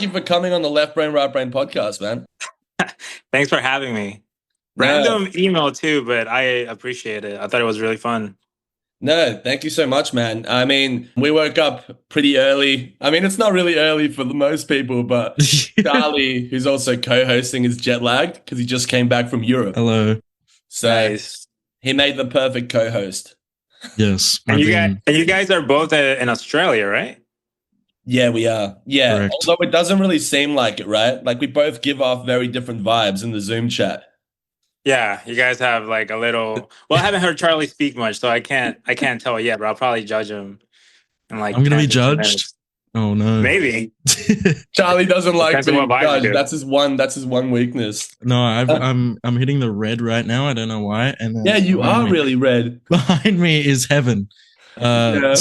thank you for coming on the Left Brain, Right Brain podcast, man. Thanks for having me. Random email too, but I appreciate it. I thought it was really fun. No, thank you so much, man. I mean, we woke up pretty early. I mean, it's not really early for the most people, but Charlie, who's also co-hosting, is jet lagged because he just came back from Europe. Hello. So Nice. he made the perfect co-host. Yes. And you guys are both in Australia, right? Yeah, we are. Yeah, Correct. although it doesn't really seem like it, right? Like we both give off very different vibes in the Zoom chat. Yeah, you guys have like a little. Well, I haven't heard Charlie speak much, so I can't tell yet. But I'll probably judge him in like. I'm gonna 10 be 15 judged. minutes. Oh no. Maybe. Charlie doesn't like Depends on being what vibe you judged. do. That's his one weakness. No, I'm hitting the red right now. I don't know why. And then Yeah, you are me, really red. behind me is heaven. Yeah.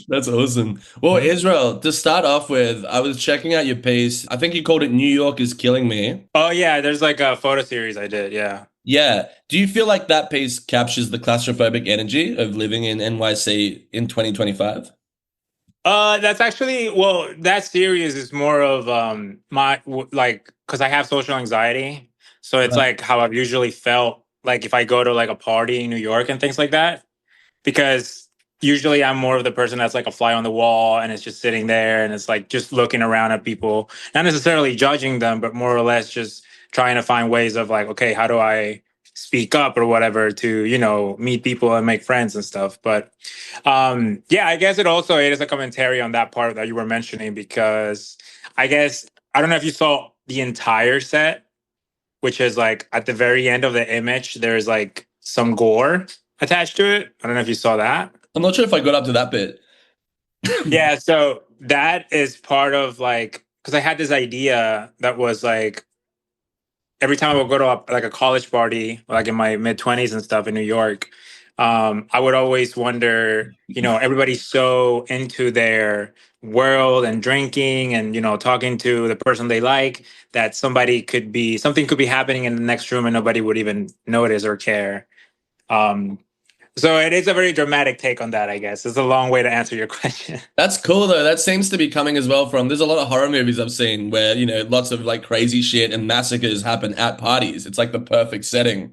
That's awesome. Well, Israel, to start off with, I was checking out your piece. I think you called it New York is Killing Me. Oh yeah, there's like a photo series I did. Yeah. Yeah. Do you feel like that piece captures the claustrophobic energy of living in NYC in 2025? That's actually that series is more of because I have social anxiety, so it's Right. like how I've usually felt like if I go to like a party in New York and things like that, because usually I'm more of the person that's like a fly on the wall and it's just sitting there and it's like just looking around at people, not necessarily judging them, but more or less just trying to find ways of like, okay, how do I speak up or whatever to, meet people and make friends and stuff. But yeah, I guess it is a commentary on that part that you were mentioning, because I guess I don't know if you saw the entire set, which is like at the very end of the image, there's like some gore attached to it. I don't know if you saw that. I'm not sure if I got up to that bit. Yeah, so that is part of like, because I had this idea that was like every time I would go to like a college party, like in my mid-20s and stuff in New York, I would always wonder, everybody's so into their world and drinking and, talking to the person they like, that something could be happening in the next room and nobody would even notice or care. Um, so it is a very dramatic take on that, I guess. It's a long way to answer your question. That's cool though. That seems to be coming as well from, there's a lot of horror movies I've seen where, lots of like crazy shit and massacres happen at parties. It's like the perfect setting.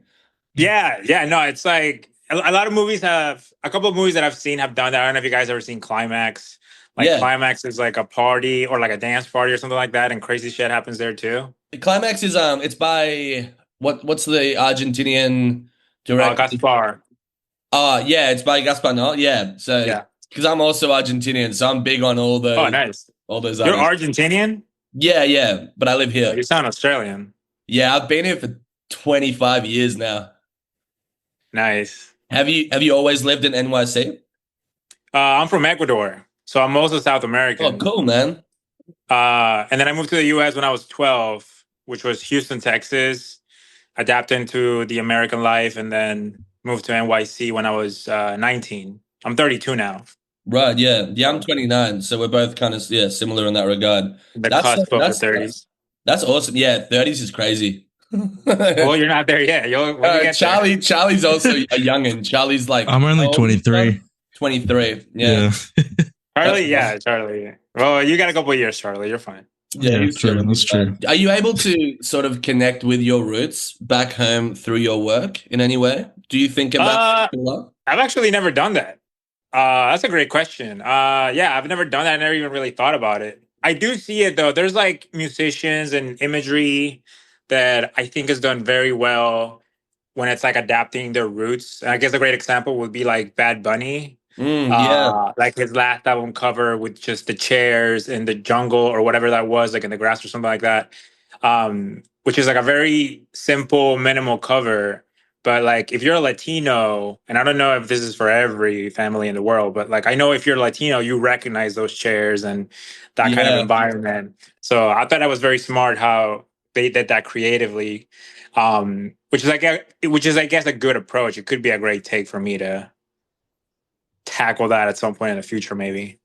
Yeah, no, it's like a lot of movies a couple of movies that I've seen have done that. I don't know if you guys ever seen Climax. Like Yeah. Climax is like a party or like a dance party or something like that, and crazy shit happens there too. The Climax is it's by what's the Argentinian director? Gaspar. Yeah, it's by Gaspar, no? Yeah. So Yeah. because I'm also Argentinian, so I'm big on all those Oh, nice. all those You're artists. Argentinian? Yeah, but I live here. You sound Australian. Yeah, I've been here for 25 years now. Nice. Have you always lived in NYC? I'm from Ecuador, so I'm also South American. Oh, cool, man. And then I moved to the U.S. when I was 12, which was Houston, Texas. Adapted into the American life, and then moved to NYC when I was 19. I'm 32 now. Right, yeah. Yeah, I'm 29, so we're both kind of similar in that regard. The cusp of the 30s. That's awesome. Yeah, 30s is crazy. Well, you're not there yet. When you get Charlie's also a youngin'. Charlie's like I'm only 23. 23. Yeah. Charlie, Charlie. Well, you got a couple of years, Charlie. You're fine. Yeah, That's true. That's true. Are you able to sort of connect with your roots back home through your work in any way? Do you think about it a lot? I've actually never done that. That's a great question. Yeah, I've never done that. I never even really thought about it. I do see it though. There's like musicians and imagery that I think is done very well when it's like adapting their roots. And I guess a great example would be like Bad Bunny. Like his last album cover with just the chairs in the jungle or whatever that was, like in the grass or something like that. Which is like a very simple, minimal cover. But like if you're a Latino, and I don't know if this is for every family in the world, but like I know if you're Latino, you recognize those chairs and that kind of environment. So I thought that was very smart how they did that creatively. Which is I guess a good approach. It could be a great take for me to tackle that at some point in the future, maybe.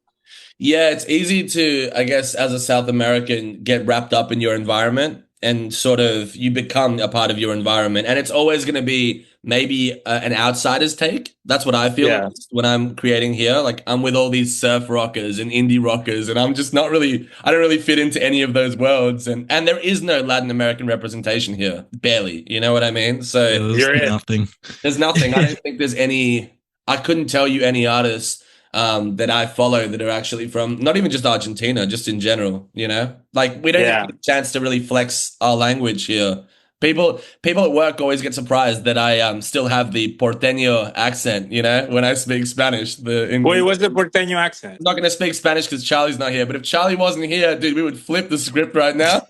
Yeah, it's easy to, I guess, as a South American, get wrapped up in your environment and sort of you become a part of your environment. And it's always going to be maybe an outsider's take. That's what I feel Yeah. when I'm creating here. Like I'm with all these surf rockers and indie rockers, and I'm just not really, I don't really fit into any of those worlds. And there is no Latin American representation here, barely. You know what I mean? So There's You're it. nothing. there's nothing. I don't think there's any. I couldn't tell you any artists that I follow that are actually from not even just Argentina, just in general. You know, like we don't even Yeah. get a chance to really flex our language here. People at work always get surprised that I still have the porteño accent. You know, when I speak Spanish. Wait, what's the porteño accent? I'm not going to speak Spanish because Charlie's not here. But if Charlie wasn't here, dude, we would flip the script right now.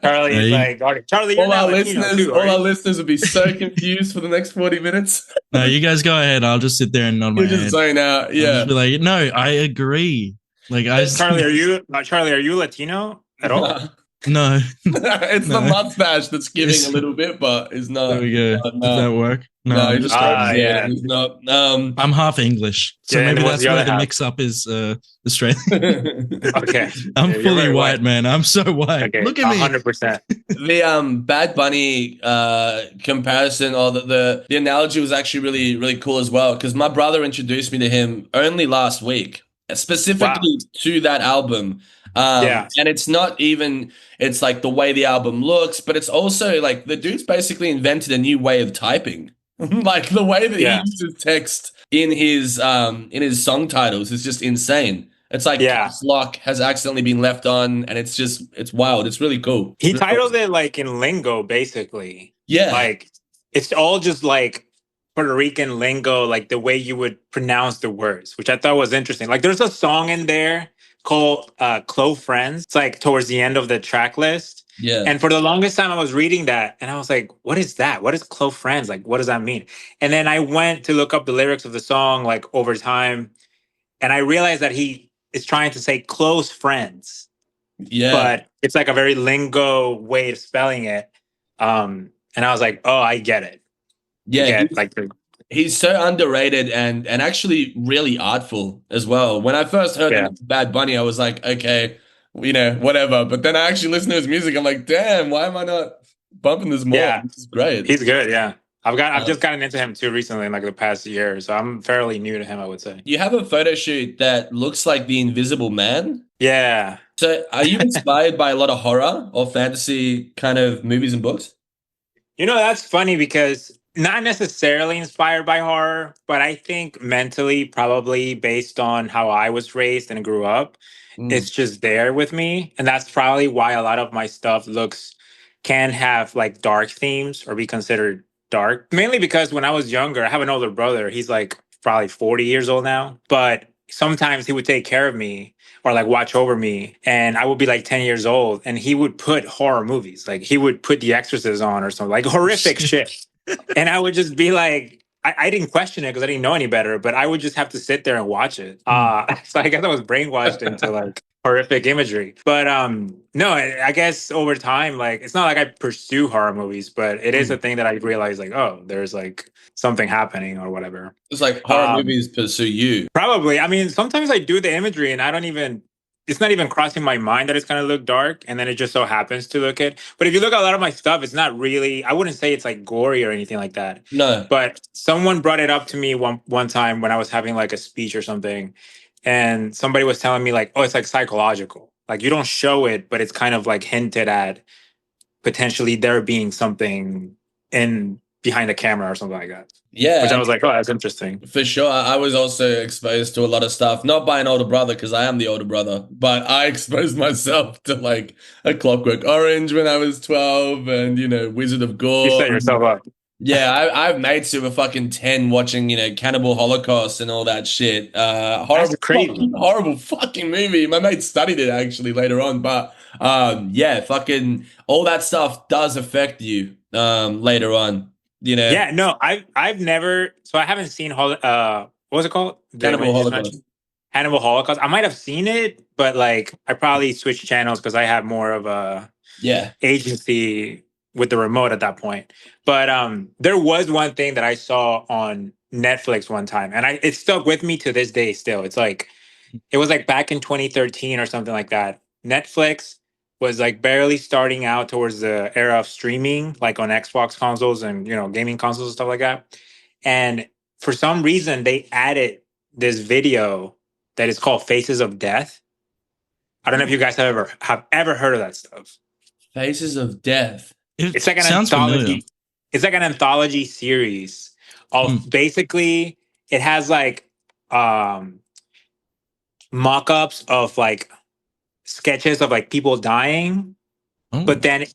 Charlie's like, Charlie, you're all our not Latino listeners, too, all right? our listeners would be so confused for the next 40 minutes. No, you guys go ahead. I'll just sit there and nod my You'll just head. zone out. I'll Yeah. just be like, no, I agree. Like Charlie, are you Latino at all? No. It's the No. mustache that's giving a little bit, but it's not. There we go. No. Does that work? No, No, I'm he just just Ah, yeah. He's not. I'm half English, so Yeah, and maybe what's that's the where other the half? mix-up is Australian. Okay. I'm Yeah, you're fully very white, man. I'm so white. Okay. Look at me. 100%. The Bad Bunny comparison or the analogy was actually really cool as well because my brother introduced me to him only last week, specifically to that album. Yeah. And it's not even, it's like the way the album looks, but it's also like the dude's basically invented a new way of typing. Like the way that he Yeah. uses text in his song titles is just insane. It's like Yeah. Caps Lock has accidentally been left on, and it's wild. It's really cool. He titled it like in lingo, basically. Yeah. Like it's all just like Puerto Rican lingo, like the way you would pronounce the words, which I thought was interesting. Like there's a song in there called Close Friends. It's like towards the end of the track list. Yeah. And for the longest time I was reading that and I was like, what is that? What is close friends? Like, what does that mean? And then I went to look up the lyrics of the song like over time. And I realized that he is trying to say close friends. Yeah. But it's like a very lingo way of spelling it. And I was like, oh, I get it. Yeah. Like he's so underrated and actually really artful as well. When I first heard him Bad Bunny, I was like, okay, you know, whatever. But then I actually listened to his music. I'm like, damn, why am I not bumping this more? Yeah. This is great. He's good, yeah. I've just gotten into him too recently in like the past year. So I'm fairly new to him, I would say. You have a photo shoot that looks like The Invisible Man. Yeah. So are you inspired by a lot of horror or fantasy kind of movies and books? You know, that's funny because not necessarily inspired by horror, but I think mentally, probably based on how I was raised and grew up, it's just there with me. And that's probably why a lot of my stuff can have like dark themes or be considered dark. Mainly because when I was younger, I have an older brother. He's like probably 40 years old now. But sometimes he would take care of me or like watch over me. And I would be like 10 years old and he would put horror movies. Like he would put The Exorcist on or something, like horrific shit. And I would just be like, I didn't question it because I didn't know any better, but I would just have to sit there and watch it. So I guess I was brainwashed into like horrific imagery. But no, I guess over time, like it's not like I pursue horror movies, but it is a thing that I realize like, oh, there's like something happening or whatever. It's like horror movies pursue you. Probably. I mean, sometimes I do the imagery and it's not even crossing my mind that it's going to look dark. And then it just so happens to look it. But if you look at a lot of my stuff, it's not really, I wouldn't say it's like gory or anything like that. No. But someone brought it up to me one time when I was having like a speech or something. And somebody was telling me like, oh, it's like psychological. Like you don't show it, but it's kind of like hinted at potentially there being something in behind the camera or something like that. Yeah. Which I was like, oh, that's interesting. For sure. I was also exposed to a lot of stuff, not by an older brother, because I am the older brother, but I exposed myself to like A Clockwork Orange when I was 12 and, you know, Wizard of Gore. You set yourself up. Yeah, I have mates who were fucking 10 watching, you know, Cannibal Holocaust and all that shit. Horrible, That's crazy. horrible fucking movie. My mate studied it actually later on, but yeah, fucking all that stuff does affect you later on. You know? Yeah, no, I've never. So I haven't seen what was it called? Cannibal Holocaust. Hannibal Holocaust. I might have seen it, but like I probably switched channels because I had more of a agency with the remote at that point. But there was one thing that I saw on Netflix one time, and it stuck with me to this day. Still, it's like it was like back in 2013 or something like that. Netflix was like barely starting out towards the era of streaming, like on Xbox consoles and gaming consoles and stuff like that. And for some reason, they added this video that is called Faces of Death. I don't know if you guys have ever heard of that stuff. Faces of Death. It It's like an sounds familiar. anthology. It's like an anthology series of basically it has like mock-ups of like sketches of like people dying, but then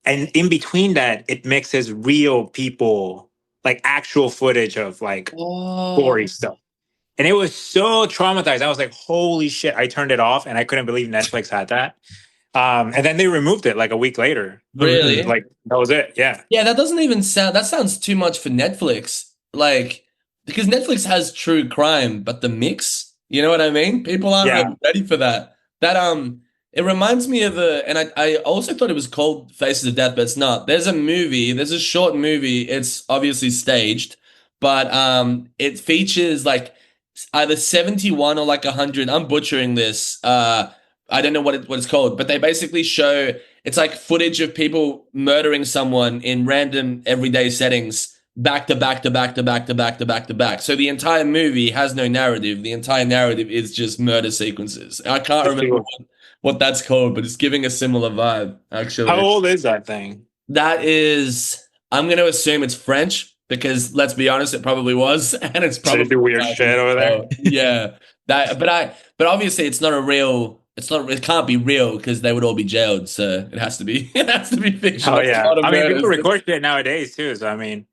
and in between that it mixes real people, like actual footage of like gory stuff. And it was so traumatized. I was like, holy shit. I turned it off and I couldn't believe Netflix had that. And then they removed it like a week later. Really? Like that was it. Yeah. Yeah, that doesn't even sound. That sounds too much for Netflix. Like, because Netflix has true crime, but the mix, you know what I mean? People aren't Yeah. really ready for that. It reminds me of and I also thought it was called Faces of Death, but it's not. There's a movie. There's a short movie. It's obviously staged, but it features like either 71 or like 100. I'm butchering this. I don't know what it's called, but they basically show it's like footage of people murdering someone in random everyday settings, back to back to back to back to back to back to back. So the entire movie has no narrative. The entire narrative is just murder sequences. I can't remember what that's called, but it's giving a similar vibe, How actually. old is that thing? That is, I'm going to assume it's French because let's be honest, it probably was, and it's So they probably do weird shit over there. yeah. But obviously it's not a real. It's not. It can't be real because they would all be jailed. So it has to be. It has to be fiction. Oh That's a yeah. lot of I mean, people murders. record shit nowadays too. So I mean,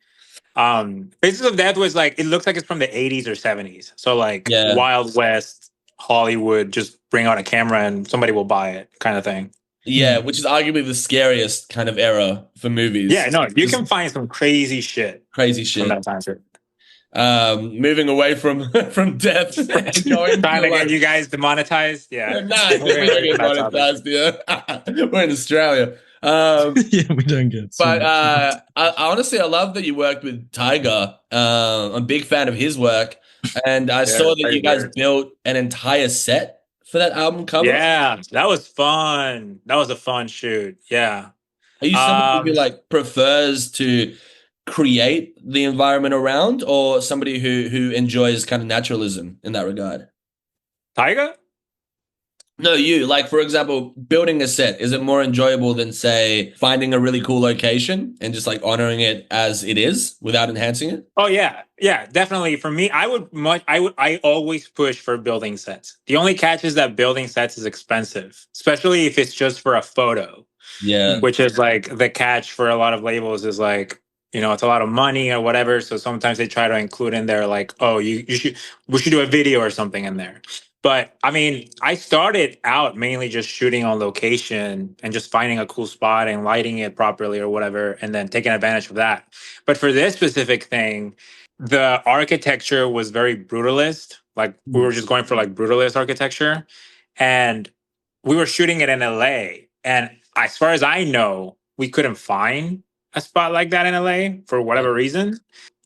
Faces of Death was like it looks like it's from the 80s or 70s. So like Yeah. Wild West Hollywood, just bring out a camera and somebody will buy it, kind of thing. Yeah, which is arguably the scariest kind of era for movies. Yeah, no, you Just can find some crazy shit crazy from shit. that time period. Moving away from from death and going Trying to to get like you guys demonetized. Yeah. nah, we don't get monetized here. We're in Australia. Yeah, we don't get so But much. I honestly I love that you worked with Tyga. I'm a big fan of his work, and I Yeah, saw that you guys built an entire set for that album cover. yeah, that was fun. That was a fun shoot. Yeah. Are you somebody who Um, like prefers to create the environment around, or somebody who enjoys kind of naturalism in that regard? Tyga? No, you like, for example, building a set. Is it more enjoyable than, say, finding a really cool location and just like honoring it as it is without enhancing it? Oh yeah, yeah, definitely. For me, I always push for building sets. The only catch is that building sets is expensive, especially if it's just for a photo, Yeah. which is like the catch for a lot of labels is like, it's a lot of money or whatever. So sometimes they try to include in there like, oh, we should do a video or something in there. But I mean, I started out mainly just shooting on location and just finding a cool spot and lighting it properly or whatever, and then taking advantage of that. But for this specific thing, the architecture was very brutalist. Like we were just going for like brutalist architecture. And we were shooting it in LA. And as far as I know, we couldn't find a spot like that in LA for whatever reason.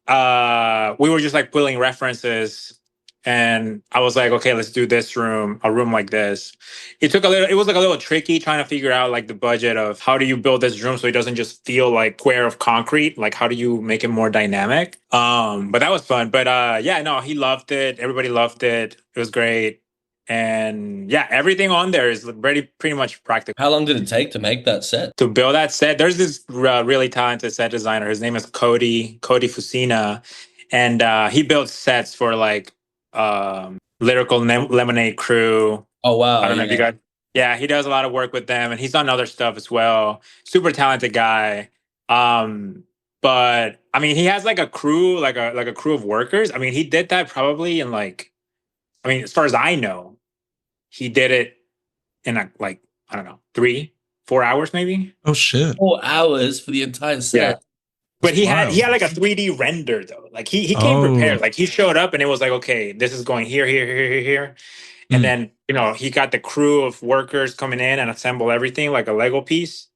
We were just like pulling references, and I was like, okay, let's do this room, a room like this. It was like a little tricky trying to figure out like the budget of how do you build this room so it doesn't just feel like square of concrete. Like how do you make it more dynamic? But that was fun. But yeah, no, he loved it. Everybody loved it. It was great. And yeah, everything on there is pretty much practical. How long did it take to make that set? To build that set, there's this really talented set designer. His name is Cody Fusina, and he builds sets for like Lyrical Lemonade Crew. Oh wow, I don't know if you guys. Yeah, he does a lot of work with them, and he's done other stuff as well. Super talented guy. But I mean, he has like a crew, like a crew of workers. I mean, he did that probably in like, I mean, as far as I know, he did it in like I don't know 3-4 hours maybe. Oh shit! 4 hours for the entire set. Yeah. But he wild. had like a 3D render though. Like he came prepared. Like he showed up and it was like, okay, this is going here, here, here, here, here. And then, he got the crew of workers coming in and assemble everything like a Lego piece.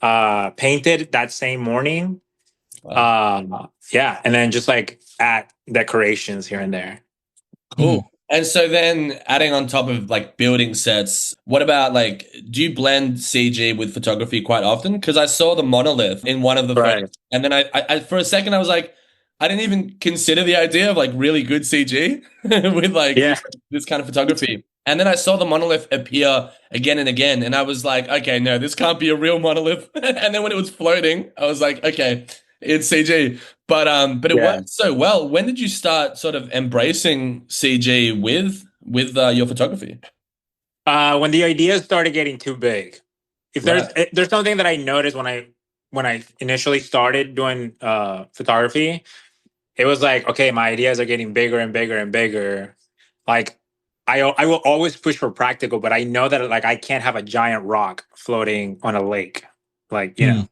Painted that same morning. Wow. Yeah. And then just like add decorations here and there. Cool. And so then adding on top of like building sets, what about like, do you blend CG with photography quite often? Because I saw the monolith in one of the photos, Right. and then I for a second I was like, I didn't even consider the idea of like really good CG with like Yeah. this kind of photography. And then I saw the monolith appear again and again, and I was like, okay, no, this can't be a real monolith. And then when it was floating, I was like, okay, it's CG. But it Yeah. worked so well. When did you start sort of embracing CG with your photography? When the ideas started getting too big, if Right. there's something that I noticed when I initially started doing photography, it was like, okay, my ideas are getting bigger and bigger and bigger. Like I will always push for practical, but I know that like I can't have a giant rock floating on a lake. Like, you Mm. know.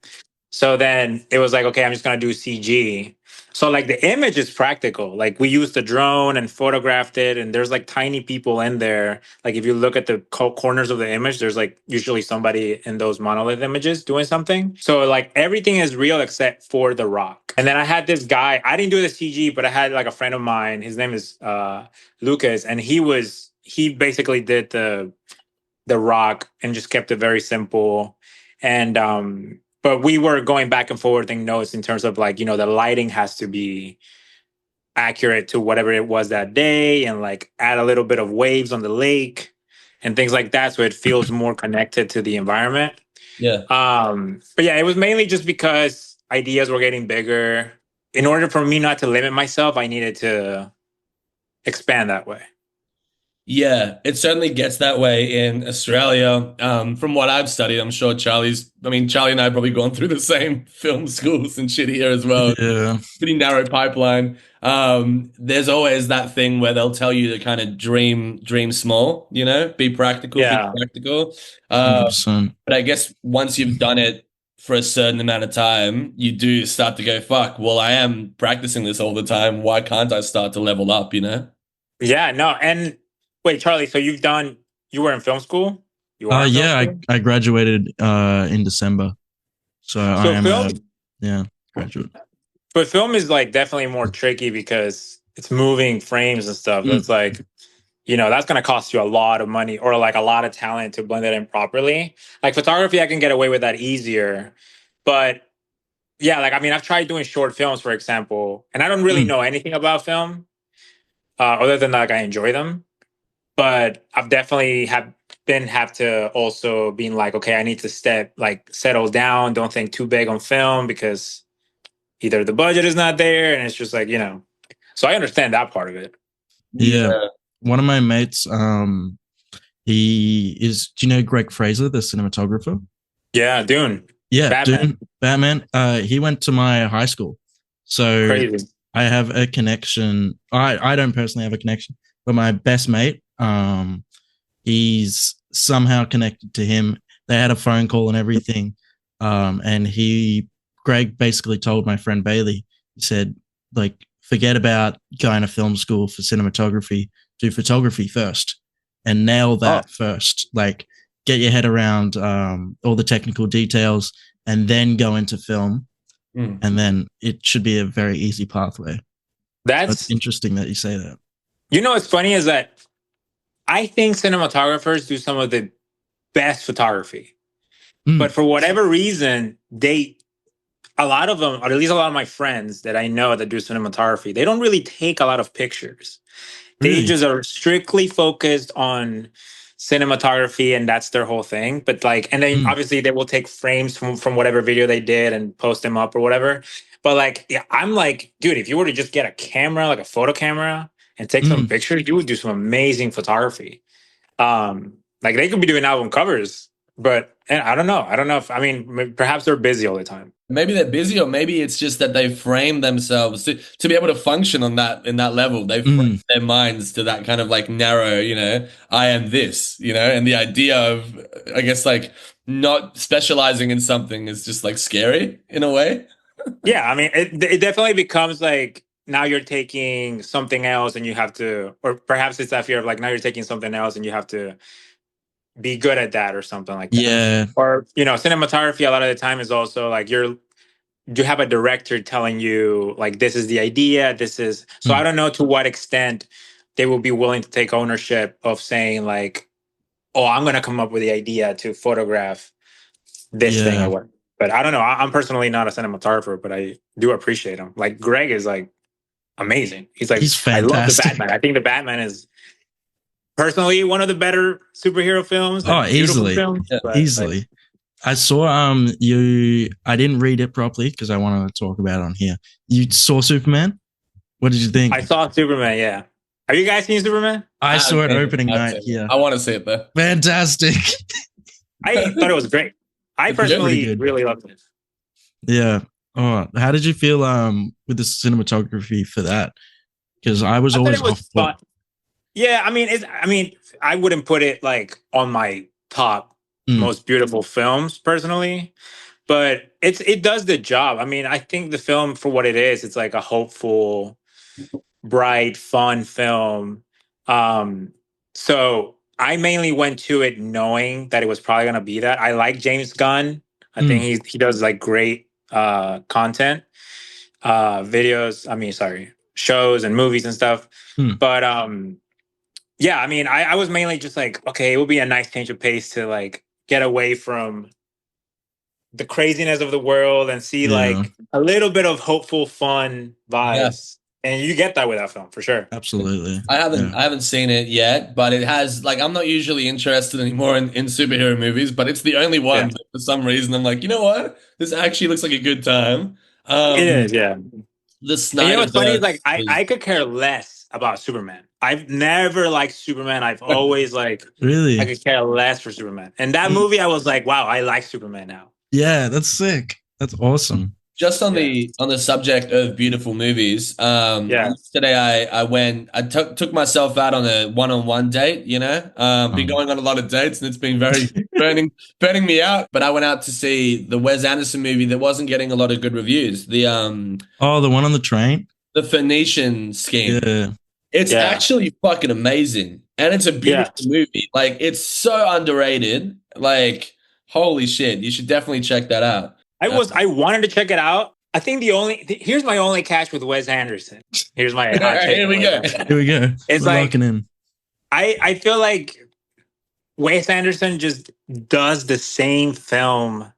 So then it was like, okay, I'm just gonna do CG. So like the image is practical. Like we used the drone and photographed it, and there's like tiny people in there. Like if you look at the corners of the image, there's like usually somebody in those monolith images doing something. So like everything is real except for the rock. And then I had this guy. I didn't do the CG, but I had like a friend of mine. His name is Lucas, and he basically did the rock and just kept it very simple. And but we were going back and forth in notes in terms of like, you know, the lighting has to be accurate to whatever it was that day, and like add a little bit of waves on the lake and things like that so it feels more connected to the environment. Yeah. But yeah, it was mainly just because ideas were getting bigger. In order for me not to limit myself, I needed to expand that way. Yeah, it certainly gets that way in Australia. From what I've studied, I'm sure Charlie and I have probably gone through the same film schools and shit here as well. Yeah. Pretty narrow pipeline. There's always that thing where they'll tell you to kind of dream small, be practical, think Yeah. practical. 100%. But I guess once you've done it for a certain amount of time, you do start to go, fuck, well, I am practicing this all the time. Why can't I start to level up? Yeah, no. And wait, Charlie, so you were in film school? You are in film Yeah, school? I graduated in December. So I So am a, film, yeah, graduate. but film is like definitely more tricky because it's moving frames and stuff. Mm. It's like, you know, that's going to cost you a lot of money or like a lot of talent to blend it in properly. Like photography, I can get away with that easier. But yeah, like, I mean, I've tried doing short films, for example, and I don't really Mm. know anything about film other than like I enjoy them. But I've definitely have to also being like, okay, I need to settle down, don't think too big on film because either the budget is not there and it's just like, you know. So I understand that part of it. Yeah. Yeah. One of my mates, he is, do you know Greg Fraser, the cinematographer? Yeah, Dune, Yeah, Batman, Dune, Batman. He went to my high school. So crazy. I have a connection. I don't personally have a connection, but my best mate, he's somehow connected to him. They had a phone call and everything. And Greg basically told my friend Bailey, he said, like, forget about going to film school for cinematography, do photography first and nail Oh, that first. Like, get your head around all the technical details and then go into film. Mm. And then it should be a very easy pathway. So it's that's, interesting that you say that. you know, what's funny is that I think cinematographers do some of the best photography, but Mm, for whatever reason, a lot of them, or at least a lot of my friends that I know that do cinematography, they don't really take a lot of pictures. They really? just are strictly focused on cinematography and that's their whole thing. But like, and then Mm, obviously they will take frames from whatever video they did and post them up or whatever. But like, yeah, I'm like, dude, if you were to just get a camera, like a photo camera, and take some mm. pictures, you would do some amazing photography. Like they could be doing album covers, but and I don't know. I don't know if I mean perhaps they're busy all the time. Maybe they're busy, or maybe it's just that they frame themselves to be able to function on that in that level. They frame Mm. their minds to that kind of like narrow, I am this, and the idea of, I guess, like not specializing in something is just like scary in a way. Yeah, I mean, it definitely becomes like now you're taking something else and you have to, or perhaps it's that fear of like now you're taking something else and you have to be good at that or something like that. Yeah. Or, you know, cinematography a lot of the time is also like you have a director telling you like this is the idea, this is so I Mm. don't know to what extent they will be willing to take ownership of saying like, oh, I'm going to come up with the idea to photograph this thing or Yeah, what. But I don't know. I'm personally not a cinematographer, but I do appreciate him. Like Greg is like amazing. He's like, he's I love the fantastic. Batman. I think the Batman is personally one of the better superhero films Oh, and beautiful easily, films. Yeah. But like, easily. I saw you. I didn't read it properly because I wanted to talk about it on here. You saw Superman. What did you think? I saw Superman. Yeah. Have you guys seen Superman? I saw it opening I've night seen it. here. I want to see it though. Fantastic. I thought it was great. I It's good. Pretty personally good. really loved it. Yeah. Oh, how did you feel with the cinematography for that? Because I was I thought always it was off fun. put. Yeah, I mean, I wouldn't put it like on my top most beautiful films personally, but it does the job. I mean, I think the film for what it is, it's like a hopeful, bright, fun film. Um, so I mainly went to it knowing that it was probably gonna be that. I like James Gunn. I think he does like great content, videos. I mean, sorry, shows and movies and stuff. But yeah, I mean, I was mainly just like, okay, it would be a nice change of pace to like get away from the craziness of the world and see Yeah, like a little bit of hopeful, fun Yeah. vibes. And you get that with that film for sure. absolutely. I Yeah. haven't seen it yet, but it has like I'm not usually interested anymore in superhero movies, but it's the only Yeah. one that for some reason I'm like, you know what? This actually looks like a good time. It is, yeah. The And you know what's funny is like Snyderverse was I could care less about Superman. I've never liked Superman. I've always like I Really? could care less for Superman. And that movie I was like, wow, I like Superman now. Yeah, that's sick. That's awesome. just on Yeah. the subject of beautiful movies. Yeah. Yesterday I took myself out on a one-on-one date, you know. Been Um, going on a lot of dates and it's been very burning me out. But I went out to see the Wes Anderson movie that wasn't getting a lot of good reviews. oh, the one on the train? The Phoenician Scheme. Yeah. It's Yeah. actually fucking amazing. And it's a Yeah. beautiful movie. Like it's so underrated. Like holy shit, you should definitely check that out. I wanted to check it out. I think here's my only catch with Wes Anderson. Here's my hot take. Here we on Wes go. Anderson. Here we go. It's We're like locking in. I feel like Wes Anderson just does the same film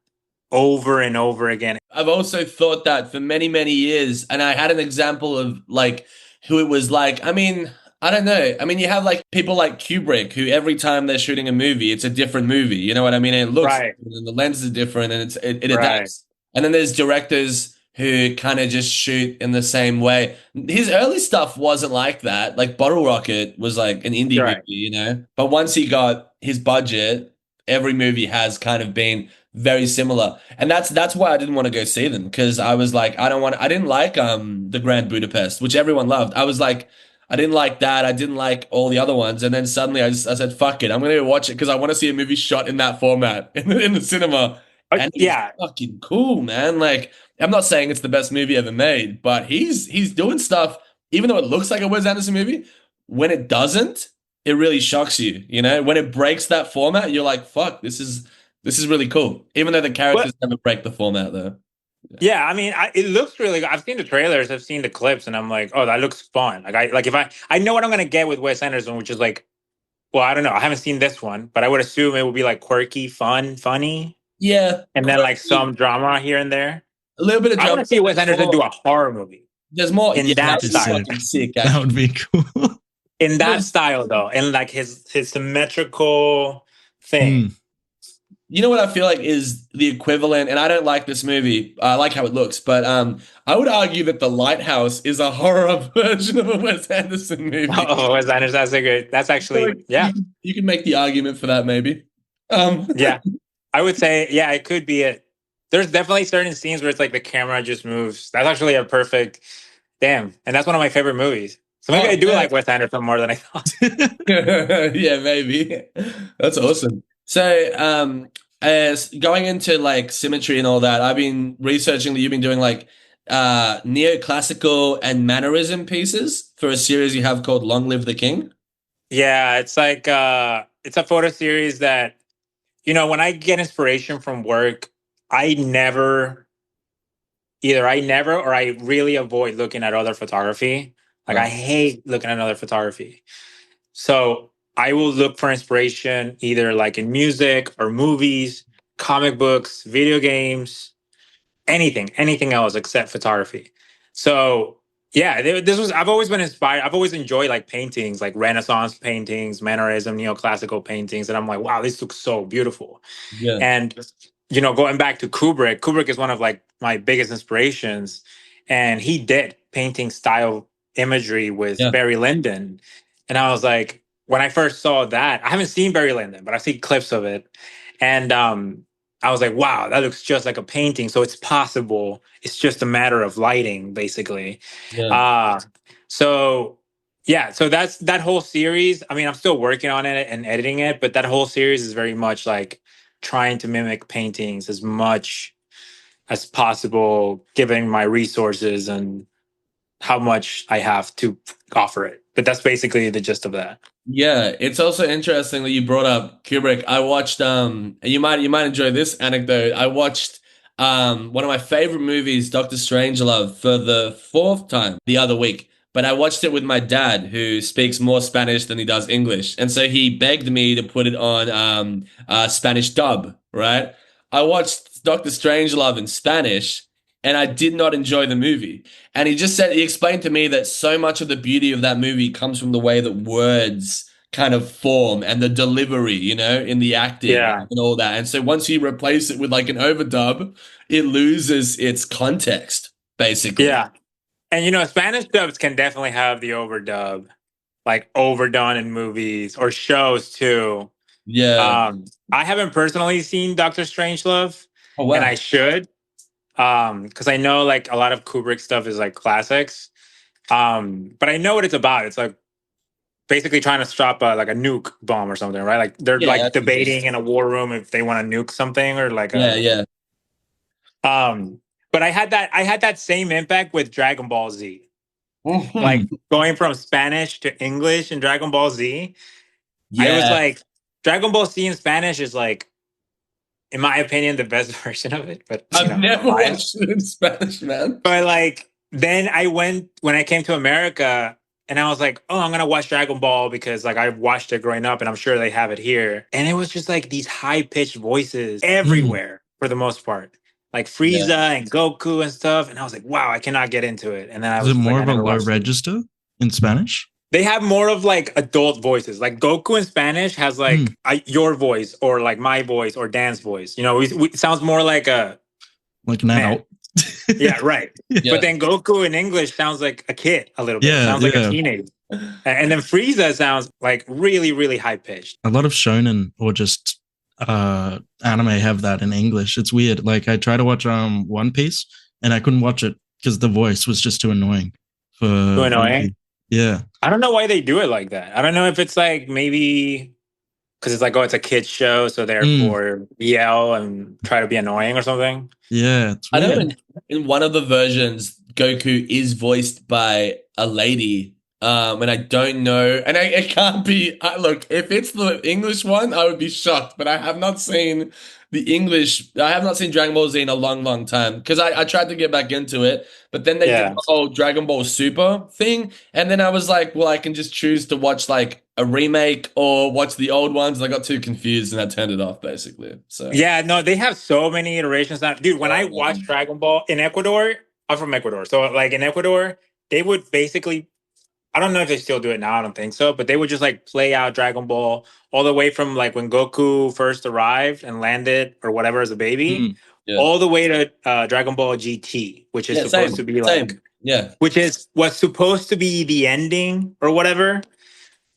over and over again. I've also thought that for many, many years, and I had an example of like who it was like. I mean, I don't know. I mean, you have like people like Kubrick who every time they're shooting a movie, it's a different movie. You know what I mean? And it looks Right. different and the lenses are different and it Right. adapts. And then there's directors who kind of just shoot in the same way. His early stuff wasn't like that. Like Bottle Rocket was like an indie movie, Right. you know? But once he got his budget, every movie has kind of been very similar. And that's why I didn't want to go see them because I was like, I didn't like the Grand Budapest, which everyone loved. I was like, I didn't like that. I didn't like all the other ones. And then suddenly I said, fuck it. I'm gonna go watch it because I want to see a movie shot in that format in the cinema. And it's Yeah. fucking cool, man. Like, I'm not saying it's the best movie ever made, but he's doing stuff, even though it looks like a Wes Anderson movie, when it doesn't, it really shocks you. You know, when it breaks that format, you're like, fuck, this is really cool. Even though the characters But never break the format though. yeah, I mean, it looks really good. I've seen the trailers, I've seen the clips, and I'm like, oh, that looks fun. Like if I know what I'm gonna get with Wes Anderson, which is like, well, I don't know. I haven't seen this one, but I would assume it would be like quirky, fun, funny, Yeah, and then like quirky, some drama here and there. a little bit of I want drama. to see Wes Anderson do a horror movie There's more. in Yeah, that that That'd be would be style. fucking sick. sick, That actually. would be cool. In that Because style though, and like his symmetrical thing. you know what I feel like is the equivalent, and I don't like this movie. I like how it looks, but I would argue that The Lighthouse is a horror version of a Wes Anderson movie. Oh, Wes Anderson, that's a good. That's I feel actually like yeah, you can make the argument for that, maybe. yeah. I would say yeah, it could be it. There's definitely certain scenes where it's like the camera just moves. That's actually a perfect damn, and that's one of my favorite movies. So maybe I Oh do man, like Wes Anderson more than I thought. yeah, maybe. That's awesome. So, as going into like symmetry and all that, I've been researching that you've been doing like neoclassical and mannerism pieces for a series you have called Long Live the King. Yeah, it's like it's a photo series that when I get inspiration from work, I never I never or I really avoid looking at other photography. Like I hate looking at other photography. So I will look for inspiration either like in music or movies, comic books, video games, anything else except photography. So yeah, this was, I've always been inspired. I've always enjoyed like paintings, like Renaissance paintings, Mannerism, neoclassical paintings. And I'm like, wow, this looks so beautiful. Yeah. And going back to Kubrick is one of like my biggest inspirations. And he did painting style imagery with Yeah. Barry Lyndon. And I was like, when I first saw that, I haven't seen Barry Lyndon, but I've seen clips of it. And I was like, wow, that looks just like a painting. So it's possible. It's just a matter of lighting, basically. Yeah. Uh, so yeah, so that's that whole series. I mean, I'm still working on it and editing it, but that whole series is very much like trying to mimic paintings as much as possible, given my resources and how much I have to offer it. But that's basically the gist of that. Yeah, it's also interesting that you brought up Kubrick. I watched you might enjoy this anecdote. I watched one of my favorite movies, Doctor Strangelove, for the fourth time the other week. But I watched it with my dad, who speaks more Spanish than he does English. And so he begged me to put it on Spanish dub, right? I watched Doctor Strangelove in Spanish and I did not enjoy the movie. And he explained to me that so much of the beauty of that movie comes from the way that words kind of form and the delivery, in the acting Yeah. and all that. And so once you replace it with like an overdub, it loses its context, basically. Yeah. And Spanish dubs can definitely have the overdub, like overdone in movies or shows too. Yeah. I haven't personally seen Doctor Strangelove, Oh, and wow. I should, because I know like a lot of Kubrick stuff is like classics. But I know what it's about. It's like basically trying to stop like a nuke bomb or something, right? Like they're Yeah, like that's interesting. debating in a war room if they want to nuke something or like Yeah, yeah. um. But I had that same impact with Dragon Ball Z. Like Mhm. going from Spanish to English in Dragon Ball Z, I was Yeah. like, Dragon Ball Z in Spanish is like, in my opinion, the best version of it. But I've I'm never biased. watched it in Spanish, man. But like, then I went when I came to America, and I was like, oh, I'm gonna watch Dragon Ball because like I watched it growing up, and I'm sure they have it here. And it was just like these high pitched voices Mm. everywhere for the most part, like Yeah. Frieza and Goku and stuff. And I was like, wow, I cannot get into it. And then I Is was it just like, more I of a never low watched it. register in Spanish? They have more of like adult voices. Like Goku in Spanish has like your voice or like my voice or Dan's voice. It sounds more like a Like an man. adult. Yeah, right. Yeah. But then Goku in English sounds like a kid a little bit. Yeah, Sounds like a yeah. teenager. And then Frieza sounds like really, really high pitched. A lot of shonen or just anime have that in English. It's weird. Like I tried to watch One Piece and I couldn't watch it because the voice was just too annoying for Too annoying? Luffy. Yeah. I don't know why they do it like that. I don't know if it's like maybe because it's like, oh, it's a kid's show, so therefore yell and try to be annoying or something. Yeah, it's I weird. know in one of the versions, Goku is voiced by a lady. And I don't know, and it can't be. Look, if it's the English one, I would be shocked. But I have not seen the English. I have not seen Dragon Ball Z in a long, long time because I tried to get back into it, but then they did Yeah. the whole Dragon Ball Super thing, and then I was like, well, I can just choose to watch like a remake or watch the old ones. And I got too confused and I turned it off basically. So Yeah, no, they have so many iterations now. Dude, when I watched Dragon Ball in Ecuador, I'm from Ecuador. So like in Ecuador, they would basically, I don't know if they still do it now, I don't think so, but they would just like play out Dragon Ball all the way from like when Goku first arrived and landed or whatever as a baby, yeah, all the way to Dragon Ball GT, which is yeah, supposed same, to be like, same, yeah. which is what's supposed to be the ending or whatever.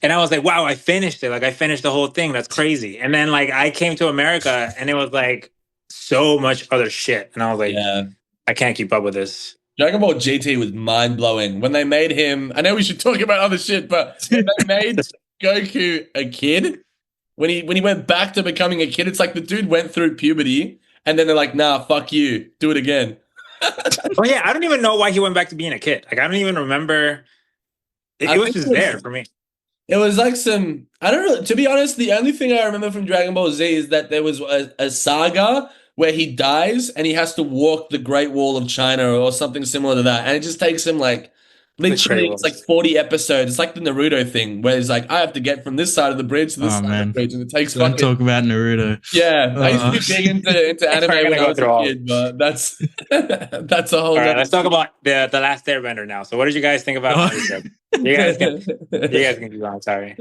And I was like, wow, I finished it. Like I finished the whole thing. That's crazy. And then like I came to America and it was like so much other shit. And I was like, Yeah. I can't keep up with this. Dragon Ball GT was mind blowing when they made him. I know we should talk about other shit, but when they made Goku a kid, when he went back to becoming a kid, it's like the dude went through puberty, and then they're like, "Nah, fuck you, do it again." Oh yeah, I don't even know why he went back to being a kid. Like I don't even remember. It, I it was think just there for me. it was like some. I don't know. To be honest, the only thing I remember from Dragon Ball Z is that there was a saga where he dies and he has to walk the Great Wall of China or something similar to that, and it just takes him like Literally, it's like Incredibles. 40 episodes. It's like the Naruto thing where it's like, I have to get from this side of the bridge to this Oh side of the man, bridge. And it takes don't fucking, talk about Naruto. yeah. I used to be big into We're anime gonna when I go was a through all. kid, but that's, that's a whole All right, nother. let's talk about the Last Airbender now. So, what did you guys think about Naruto? You guys can keep on. Sorry.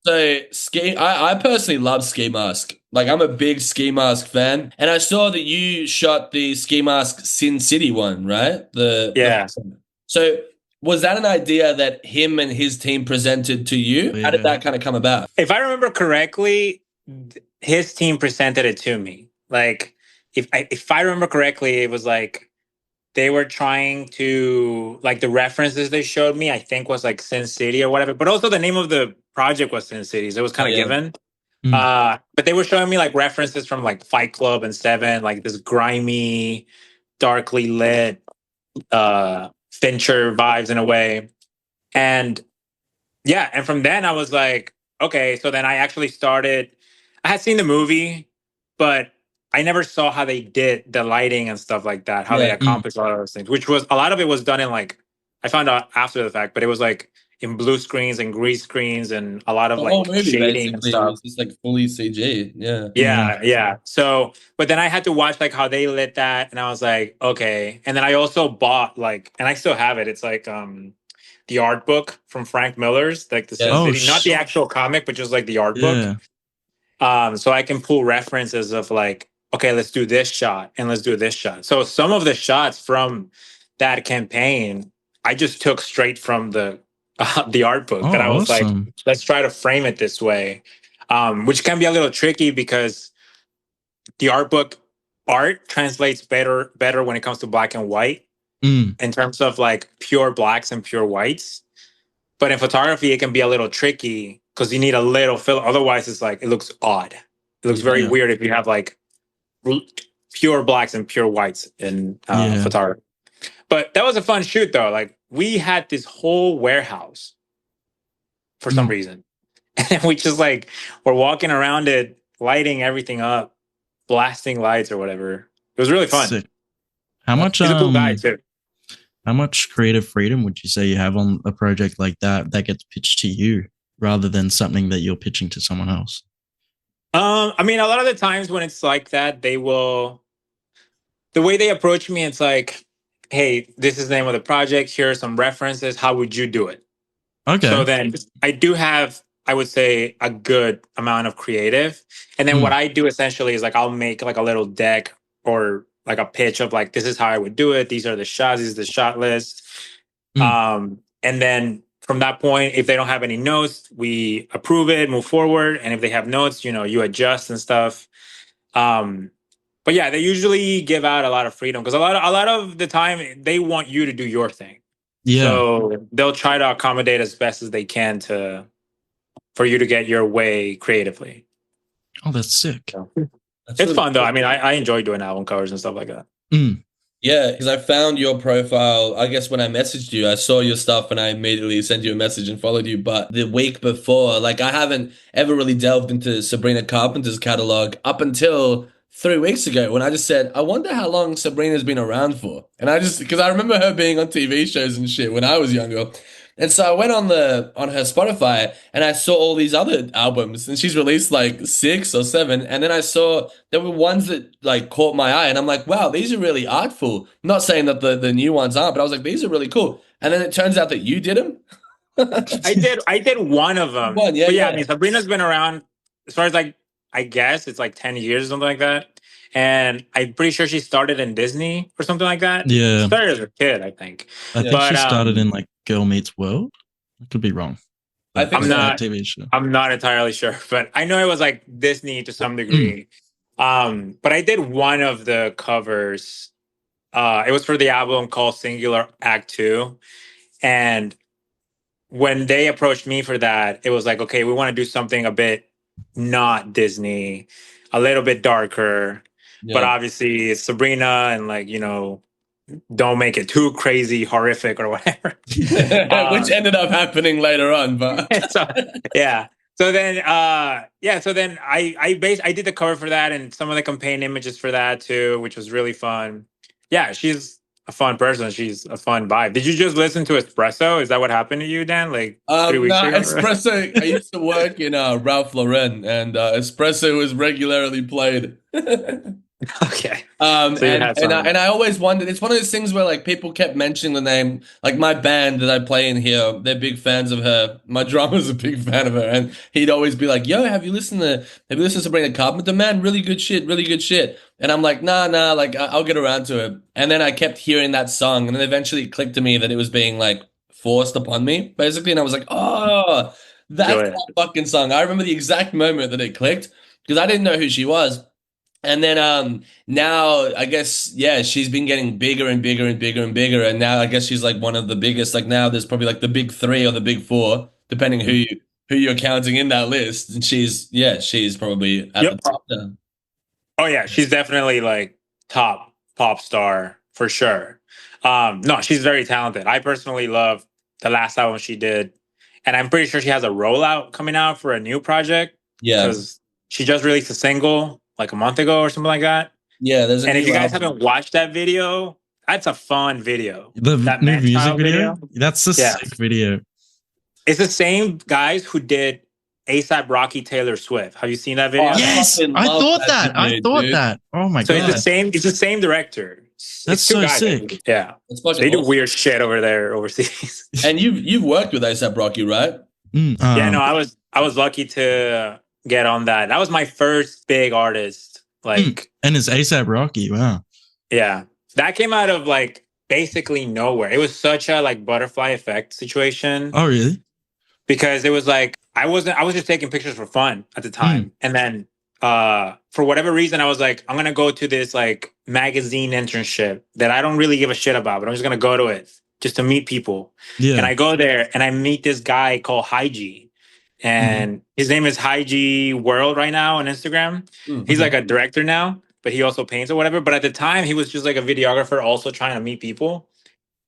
So I personally love Ski Mask. Like I'm a big Ski Mask fan, and I saw that you shot the Ski Mask Sin City one, right? Yeah. So was that an idea that him and his team presented to you? How did Yeah. that kind of come about? If I remember correctly, his team presented it to me. Like, if I remember correctly, it was like they were trying to like the references they showed me. I think was like Sin City or whatever. But also the name of the project was Sin Cities. It was Oh kind of yeah. given. Mm. But they were showing me like references from like Fight Club and Seven, like this grimy, darkly lit Fincher vibes in a way. And yeah, and from then I was like, okay, so then I actually started. I had seen the movie, but I never saw how they did the lighting and stuff like that, how they Yeah. Mm. accomplished a lot of those things, which was a lot of it was done in like, I found out after the fact, but it was like in blue screens and green screens and a lot of The whole like movie shading and basically stuff. was just like fully CG. Yeah. Yeah. Yeah, yeah. So, but then I had to watch like how they lit that, and I was like, okay. And then I also bought like, and I still have it. It's like the art book from Frank Miller's, like the Sin Yeah. Oh City, not the actual comic, but just like the art book. yeah. So I can pull references of like, okay, let's do this shot and let's do this shot. So some of the shots from that campaign, I just took straight from the art book. That I Oh, was like, awesome. let's try to frame it this way, which can be a little tricky because the art book art translates better when it comes to black and white Mm. in terms of like pure blacks and pure whites. But in photography, it can be a little tricky because you need a little fill. Otherwise, it's like it looks odd. It looks very Yeah. weird if you have like pure blacks and pure whites in Yeah. photography. But that was a fun shoot, though. Like we had this whole warehouse for some Mm. reason, and we just like were walking around it, lighting everything up, blasting lights or whatever. It was really fun. Sick. How much He's a cool guy too. how much creative freedom would you say you have on a project like that that gets pitched to you rather than something that you're pitching to someone else? I mean, a lot of the times when it's like that, they will. The way they approach me, it's like, "Hey, this is the name of the project. Here are some references. How would you do it?" So Okay. then I do have, I would say, a good amount of creative. And then what Mm. I do essentially is like I'll make like a little deck or like a pitch of like this is how I would do it. These are the shots. This is the shot list. Mm. And then from that point, if they don't have any notes, we approve it, move forward. And if they have notes, you adjust and stuff. Um, but yeah, they usually give out a lot of freedom because a lot of the time they want you to do your thing. Yeah. So they'll try to accommodate as best as they can for you to get your way creatively. Oh, that's sick. So, That's it's really fun though. cool. I mean, I enjoy doing album covers and stuff like that. Mm. Yeah, because I found your profile. I guess when I messaged you, I saw your stuff and I immediately sent you a message and followed you. But the week before, like I haven't ever really delved into Sabrina Carpenter's catalog up until 3 weeks ago when I just said, I wonder how long Sabrina's been around for. And I just, because I remember her being on TV shows and shit when I was younger. And so I went on her Spotify and I saw all these other albums and she's released like 6 or 7. And then I saw there were ones that like caught my eye and I'm like, wow, these are really artful. Not saying that the new ones aren't, but I was like, these are really cool. And then it turns out that you did them. I did one of them, One, yeah, but yeah, I yeah. mean, Sabrina's been around as far as like I guess it's like 10 years or something like that. And I'm pretty sure she started in Disney or something like that. Yeah. Started as a kid, I think. I think But she started in like Girl Meets World. I could be wrong. I think I'm so. not. TV show. I'm not entirely sure, but I know it was like Disney to some degree. But I did one of the covers. It was for the album called Singular Act 2. And when they approached me for that, it was like, okay, we want to do something a bit not Disney, a little bit darker. But Yeah. obviously it's Sabrina and like, don't make it too crazy, horrific or whatever. Which ended up happening later on, but So yeah. So then I did the cover for that and some of the campaign images for that too, which was really fun. Yeah, she's a fun person. She's a fun vibe. Did you just listen to Espresso? Is that what happened to you, Dan? Like 3 weeks No, ago? Espresso. I used to work in Ralph Lauren, and Espresso was regularly played. Okay. So you had And some. I always wondered. It's one of those things where like people kept mentioning the name. Like my band that I play in here, they're big fans of her. My drummer's a big fan of her, and he'd always be like, "Yo, have you listened to Sabrina Carpenter? Man, really good shit, really good shit." And I'm like, "Nah, nah, like I'll get around to it." And then I kept hearing that song, and then eventually it clicked to me that it was being like forced upon me, basically. And I was like, "Oh, that's Enjoy it. that fucking song." I remember the exact moment that it clicked because I didn't know who she was. And then now I guess yeah, she's been getting bigger and bigger and bigger and bigger, and now I guess she's like one of the biggest. Like now there's probably like the big three or the big four, depending who you're counting in that list. And she's probably at the Yep. top now. Oh yeah, she's definitely like top pop star for sure. No, she's very talented. I personally love the last album she did, and I'm pretty sure she has a rollout coming out for a new project Yeah, because she just released a single like a month ago or something like that. yeah. There's a And if new you guys album. haven't watched that video, that's a fun video. The That new Man music Child video? That's a Yeah. sick video. It's the same guys who did ASAP Rocky Taylor Swift. Have you seen that video? Oh, Yes, fucking I love thought that that. I video, thought dude. that. Oh my So god, it's the same director. that's It's two so guys, I sick. think. Yeah. It's fucking They do awesome. weird shit over there overseas. And you've worked with A$AP Rocky, right? Yeah, no, I was lucky to get on that. That was my first big artist. Like, and it's ASAP Rocky. Wow. yeah. That came out of like basically nowhere. It was such a like butterfly effect situation Oh really? because it was like I was just taking pictures for fun at the time. And then for whatever reason I was like, I'm gonna go to this like magazine internship that I don't really give a shit about, but I'm just gonna go to it just to meet people. Yeah. And I go there and I meet this guy called Hygie. And his name is Hygie World right now on Instagram. He's like a director now, but he also paints or whatever. But at the time, he was just like a videographer, also trying to meet people.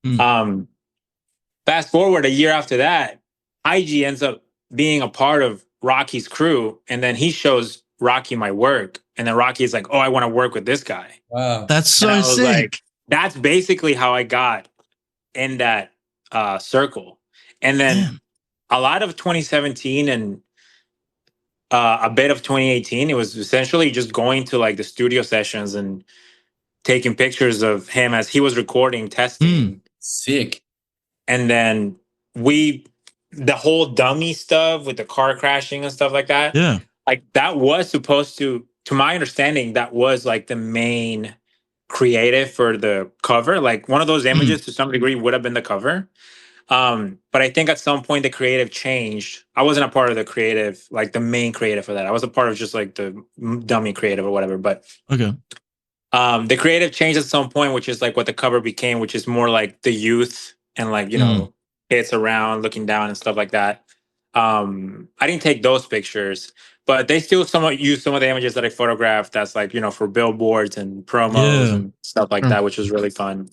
Fast forward a year after that, Hygie ends up being a part of Rocky's crew, and then he shows Rocky my work, and then Rocky is like, "Oh, I want to work with this guy." Wow, that's so sick. Like, that's basically how I got in that circle, and then a lot of 2017 and a bit of 2018, it was essentially just going to like the studio sessions and taking pictures of him as he was recording, testing. Sick. And then the whole dummy stuff with the car crashing and stuff like that. Yeah. Like that was supposed to my understanding, that was like the main creative for the cover. Like one of those images to some degree would have been the cover. But I think at some point the creative changed. I wasn't a part of the creative, like the main creative for that. I was a part of just like the dummy creative or whatever. But okay, the creative changed at some point, which is like what the cover became, which is more like the youth and like, you know, kids around looking down and stuff like that. I didn't take those pictures, but they still somewhat use some of the images that I photographed that's like, you know, for billboards and promos and stuff like that, which was really fun.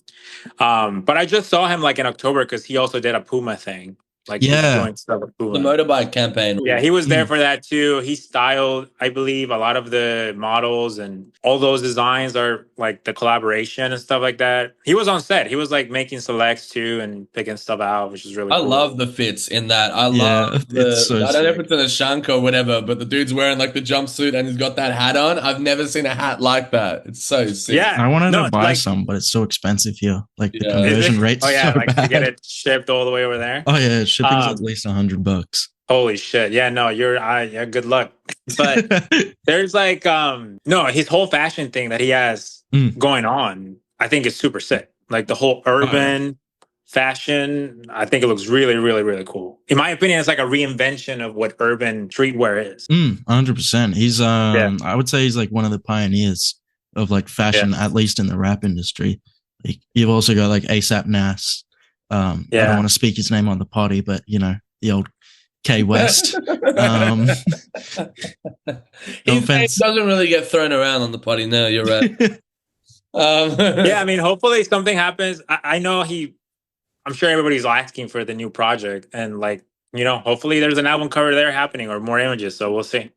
But I just saw him like in October because he also did a Puma thing. Like he was doing stuff with Puma. The motorbike campaign. Yeah, he was there for that too. He styled, I believe, a lot of the models, and all those designs are like the collaboration and stuff like that. He was on set. He was like making selects too and picking stuff out, which is really cool. I love the fits in that. I love the I don't know if it's in a shank or whatever, but the dude's wearing like the jumpsuit and he's got that hat on. I've never seen a hat like that. It's so sick. Yeah. I wanted to buy some, but it's so expensive here. Like the conversion rate's so like bad. to get it shipped all the way over there. Oh yeah, shipping's at least $100. Holy shit. Yeah, no, yeah, good luck. But there's like no, his whole fashion thing that he has going on, I think is super sick. Like the whole urban fashion, I think it looks really, really, really cool. In my opinion, it's like a reinvention of what urban streetwear is. 100%. He's I would say he's like one of the pioneers of like fashion, at least in the rap industry. Like, you've also got like A$AP Nas. I don't want to speak his name on the potty, but you know, the old K West. His name doesn't really get thrown around on the potty. No, you're right. Yeah, I mean, hopefully something happens. I know I'm sure everybody's asking for the new project, and like, you know, hopefully there's an album cover there happening or more images. So we'll see.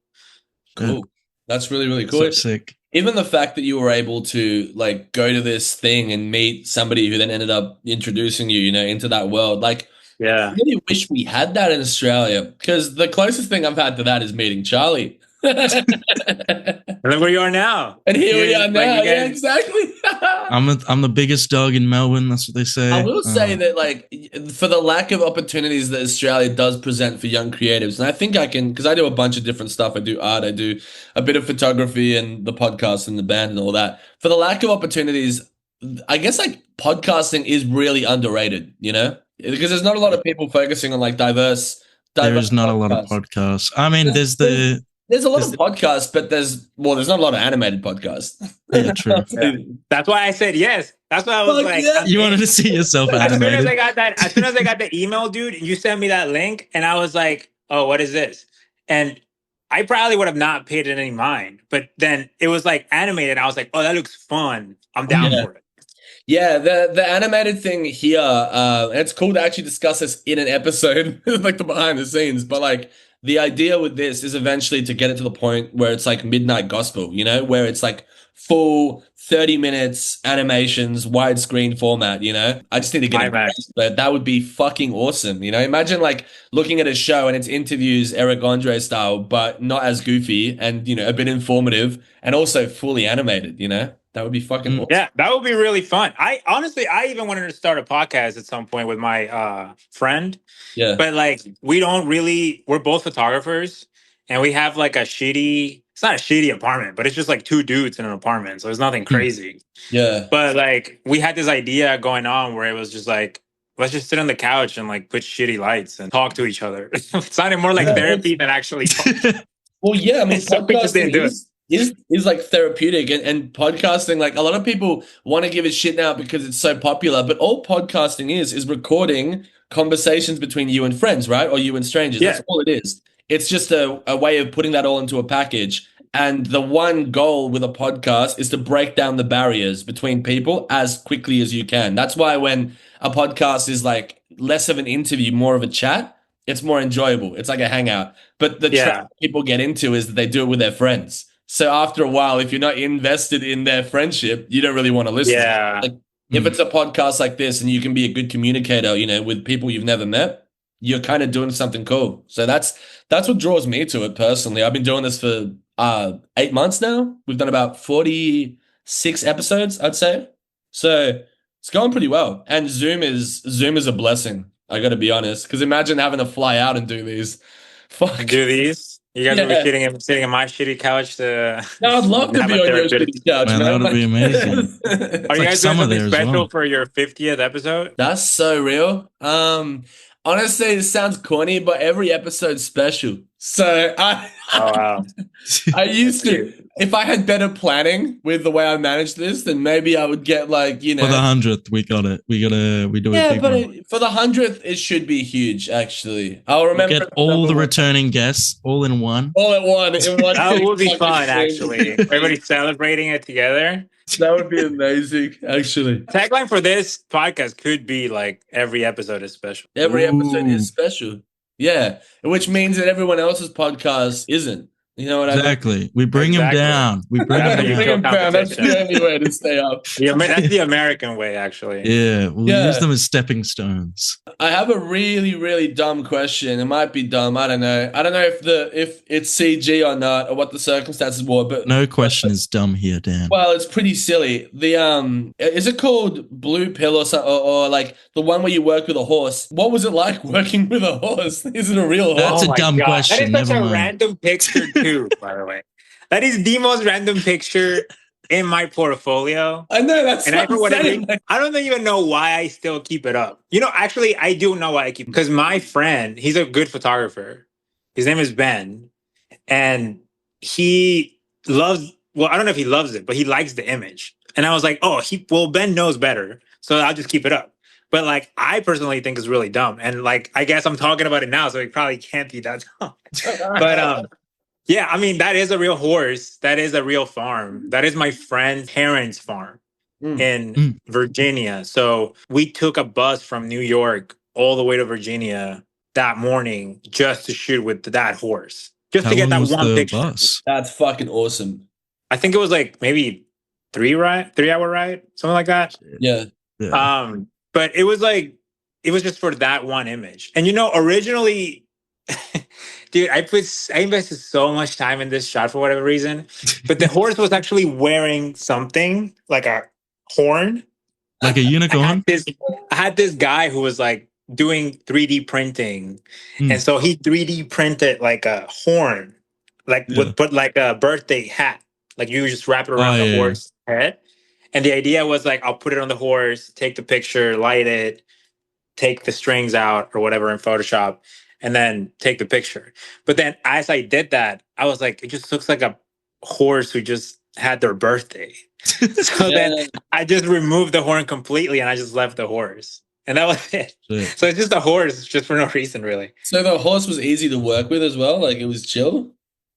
Cool. That's really, really cool. So sick. even the fact that you were able to like go to this thing and meet somebody who then ended up introducing you, into that world. Like, I Yeah. really wish we had that in Australia because the closest thing I've had to that is meeting Charlie. And look where you are now. And here we Here's, are like, now. you Yeah, guys. exactly. I'm the biggest dog in Melbourne. That's what they say. I will say that, like, for the lack of opportunities that Australia does present for young creatives, and I think I can, because I do a bunch of different stuff. I do art, I do a bit of photography and the podcast and the band and all that. For the lack of opportunities, I guess, like, podcasting is really underrated, Because there's not a lot of people focusing on, like, diverse there is not a lot of podcasts. podcasts. I mean, there's There's a lot of podcasts, but there's not a lot of animated podcasts. Yeah, true. Yeah. That's why I said yes. That's why I was like, yeah. You wanted to see yourself as soon as animated. I got that, as soon as I got the email, dude, you sent me that link, and I was like, oh, what is this? And I probably would have not paid it any mind, but then it was like animated. I was like, oh, that looks fun. I'm down for it. Yeah, the animated thing here, and it's cool to actually discuss this in an episode, like the behind the scenes. But like the idea with this is eventually to get it to the point where it's like midnight gospel, where it's like full 30 minutes animations, widescreen format, I just need to get it, but that would be fucking awesome, Imagine like looking at a show and it's interviews Eric Andre style, but not as goofy and a bit informative and also fully animated, That would be fucking awesome. Yeah, that would be really fun. I even wanted to start a podcast at some point with my friend. Yeah. But like we're both photographers and we have like it's not a shitty apartment, but it's just like two dudes in an apartment. So it's nothing crazy. Yeah. But like we had this idea going on where it was just like, let's just sit on the couch and like put shitty lights and talk to each other. It sounded more like therapy than actually talk. Well, yeah, I mean, So we just didn't do it. is like therapeutic and podcasting, like a lot of people want to give it shit now because it's so popular, but all podcasting is recording conversations between you and friends, right? Or you and strangers. Yeah. That's all it is. It's just a way of putting that all into a package. And the one goal with a podcast is to break down the barriers between people as quickly as you can. That's why when a podcast is like less of an interview, more of a chat, it's more enjoyable. It's like a hangout. But the trap people get into is that they do it with their friends. So after a while, if you're not invested in their friendship, you don't really want to listen. Yeah. Like, if it's a podcast like this and you can be a good communicator, with people you've never met, you're kind of doing something cool. So that's what draws me to it personally. I've been doing this for 8 months now. We've done about 46 episodes, I'd say. So it's going pretty well. And Zoom is a blessing. I got to be honest, because imagine having to fly out and do these. Fuck. Do these? You guys will be sitting on my shitty couch to. No, I'd love to be on your shitty couch, man. That would be amazing. Are you guys doing something special for your 50th episode? That's so real. Honestly, it sounds corny, but every episode's special. So wow. I used to, if I had better planning with the way I managed this, then maybe I would get like, For the 100th, we got it. We do it. Yeah, but for the 100th, it should be huge, actually. I'll remember. Get all the returning guests all in one. All at one. That would be fun, actually. Everybody celebrating it together. That would be amazing, actually. Tagline for this podcast could be like every episode is special. Every episode is special. Yeah. Which means that everyone else's podcast isn't. You know what I mean? Exactly. We bring him down. We bring him down. That's the only way to stay up. That's the American way, actually. Yeah. We'll use them as stepping stones. I have a really, really dumb question. It might be dumb. I don't know. I don't know if it's CG or not, or what the circumstances were. But no question is dumb here, Dan. Well, it's pretty silly. The is it called Blue Pill or something, or like the one where you work with a horse? What was it like working with a horse? Is it a real horse? That's a dumb question. That is such a random picture too, by the way. That is the most random picture in my portfolio. I know, that's and I don't even know why I still keep it up. Actually, I do know why I keep it. Because my friend, he's a good photographer. His name is Ben. And he loves, well, I don't know if he loves it, but he likes the image. And I was like, Ben knows better. So I'll just keep it up. But like, I personally think it's really dumb. And like, I guess I'm talking about it now, so it probably can't be that dumb. But yeah, I mean, that is a real horse. That is a real farm. That is my friend's parents' farm in Virginia. So we took a bus from New York all the way to Virginia that morning just to shoot with that horse. Just to get that one picture. Bus? That's fucking awesome. I think it was like maybe 3 hour ride, something like that. Yeah. But it was like, it was just for that one image. And originally, dude, I invested so much time in this shot for whatever reason. But the horse was actually wearing something like a horn. Like a unicorn? I had this guy who was like doing 3D printing. And so he 3D printed like a horn, like put like a birthday hat. Like you just wrap it around the horse head. And the idea was like, I'll put it on the horse, take the picture, light it, take the strings out or whatever in Photoshop, and then take the picture. But then as I did that, I was like, it just looks like a horse who just had their birthday. So then I just removed the horn completely and I just left the horse. And that was it. So it's just a horse, just for no reason, really. So the horse was easy to work with as well? Like it was chill?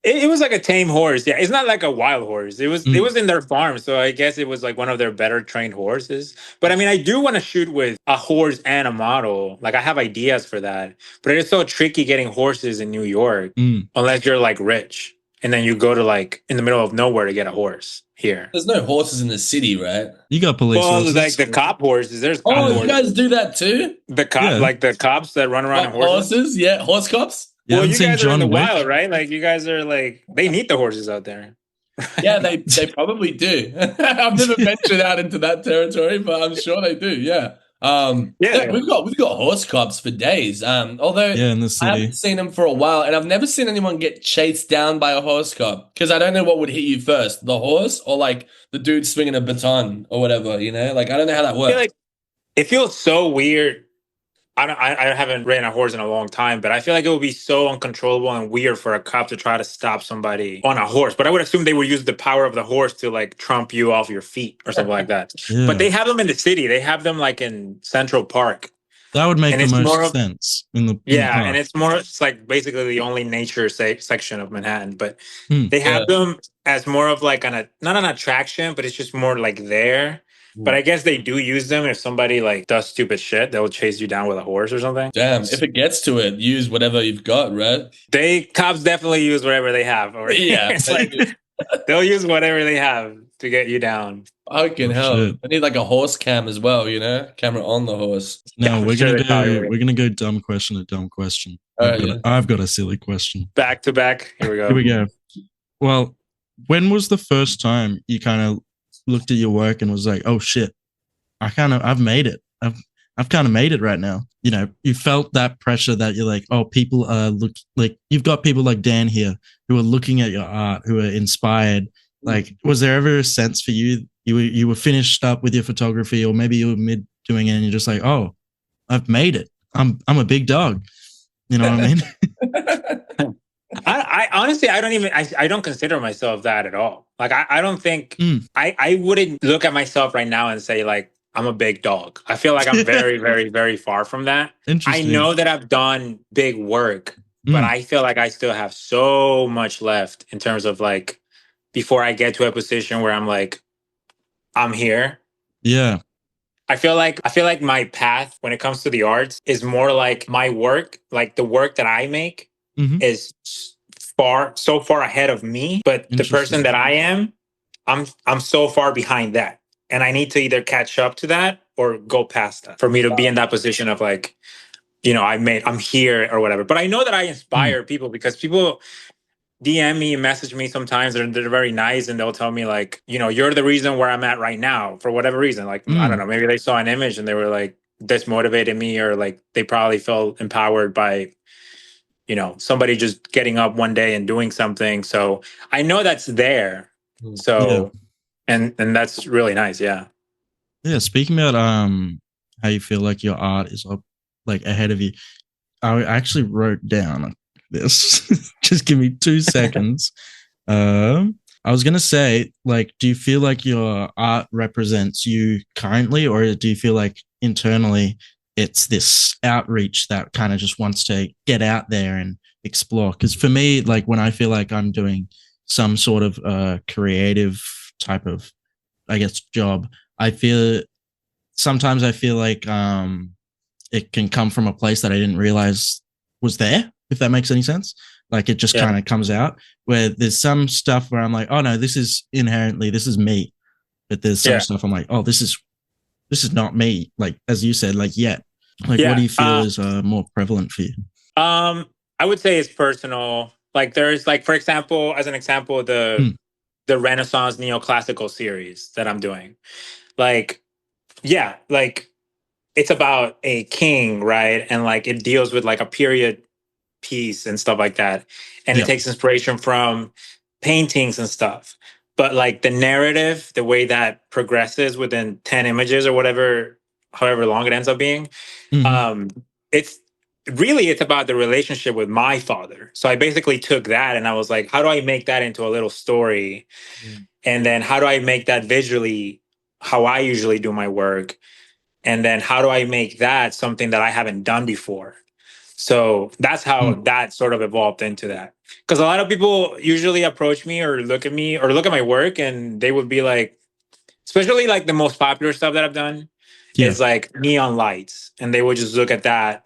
It was like a tame horse. Yeah, it's not like a wild horse. It was in their farm, so I guess it was like one of their better trained horses. But I mean, I do want to shoot with a horse and a model. Like I have ideas for that, but it's so tricky getting horses in New York unless you're like rich, and then you go to like in the middle of nowhere to get a horse here. There's no horses in the city, right? You got police horses. Like the cop horses. There's cop horses. You guys do that too? The cop, like the cops that run around in horses. Yeah, horse cops. Yeah, well, you guys are in the wild, right? Like you guys are like, they need the horses out there. Yeah, they probably do. I've never ventured out into that territory, but I'm sure they do. Yeah. We've got horse cops for days. Although in the city. I haven't seen them for a while, and I've never seen anyone get chased down by a horse cop because I don't know what would hit you first, the horse or like the dude swinging a baton or whatever. You know, like I don't know how that works. I feel like it feels so weird. I haven't ridden a horse in a long time, but I feel like it would be so uncontrollable and weird for a cop to try to stop somebody on a horse. But I would assume they would use the power of the horse to like trump you off your feet or something like that. Yeah. But they have them in the city. They have them like in Central Park. That would make the most sense in the and it's like basically the only nature section of Manhattan. But they have them as more of like not an attraction, but it's just more like there. But I guess they do use them if somebody like does stupid shit. They'll chase you down with a horse or something. Damn, if it gets to it, use whatever you've got, right? Cops definitely use whatever they have. Yeah, it's like they'll use whatever they have to get you down. Fucking hell! I need like a horse cam as well. You know, camera on the horse. No, we're gonna go dumb question to dumb question. I've got a silly question. Back to back. Here we go. Here we go. Well, when was the first time you kind of looked at your work and was like, oh shit, I've made it. I've kind of made it right now. You know, you felt that pressure that you're like, oh, people are like you've got people like Dan here who are looking at your art, who are inspired. Like, was there ever a sense for you were finished up with your photography, or maybe you were mid doing it and you're just like, oh, I've made it. I'm a big dog. You know what I mean? I honestly, I don't consider myself that at all. Like, I don't think I wouldn't look at myself right now and say like, I'm a big dog. I feel like I'm very, very, very far from that. I know that I've done big work, but I feel like I still have so much left in terms of like, before I get to a position where I'm like, I'm here. Yeah. I feel like my path when it comes to the arts is more like my work, like the work that I make is so far ahead of me. But the person that I am, I'm so far behind that. And I need to either catch up to that or go past that for me to be in that position of like, you know, I'm here or whatever. But I know that I inspire people because people DM me and message me sometimes. They're very nice and they'll tell me like, you know, you're the reason where I'm at right now for whatever reason. Like, I don't know, maybe they saw an image and they were like, this motivated me, or like they probably felt empowered by, you know, somebody just getting up one day and doing something. So I know that's there. So, and that's really nice. Yeah. Yeah. Speaking about how you feel like your art is up, like ahead of you, I actually wrote down this. Just give me 2 seconds. I was gonna say, like, do you feel like your art represents you currently, or do you feel like internally it's this outreach that kind of just wants to get out there and explore? Because for me, like when I feel like I'm doing some sort of creative type of, I guess, job, sometimes I feel like it can come from a place that I didn't realize was there, if that makes any sense. Like it just Yeah. kind of comes out. Where there's some stuff where I'm like, oh no, this is me. But there's some stuff I'm like, oh, this is not me. Like as you said, like yet. Like what do you feel is more prevalent for you? I would say it's personal. Like there's like, for example, as an example, the Renaissance neoclassical series that I'm doing. Like, yeah, like it's about a king, right? And like it deals with like a period piece and stuff like that. And it takes inspiration from paintings and stuff. But like the narrative, the way that progresses within 10 images or whatever, however long it ends up being, it's really it's about the relationship with my father. So I basically took that and I was like, how do I make that into a little story? And then how do I make that visually how I usually do my work? And then how do I make that something that I haven't done before? So that's how that sort of evolved into that. Because a lot of people usually approach me or look at me or look at my work and they would be like, especially like the most popular stuff that I've done is like neon lights. And they would just look at that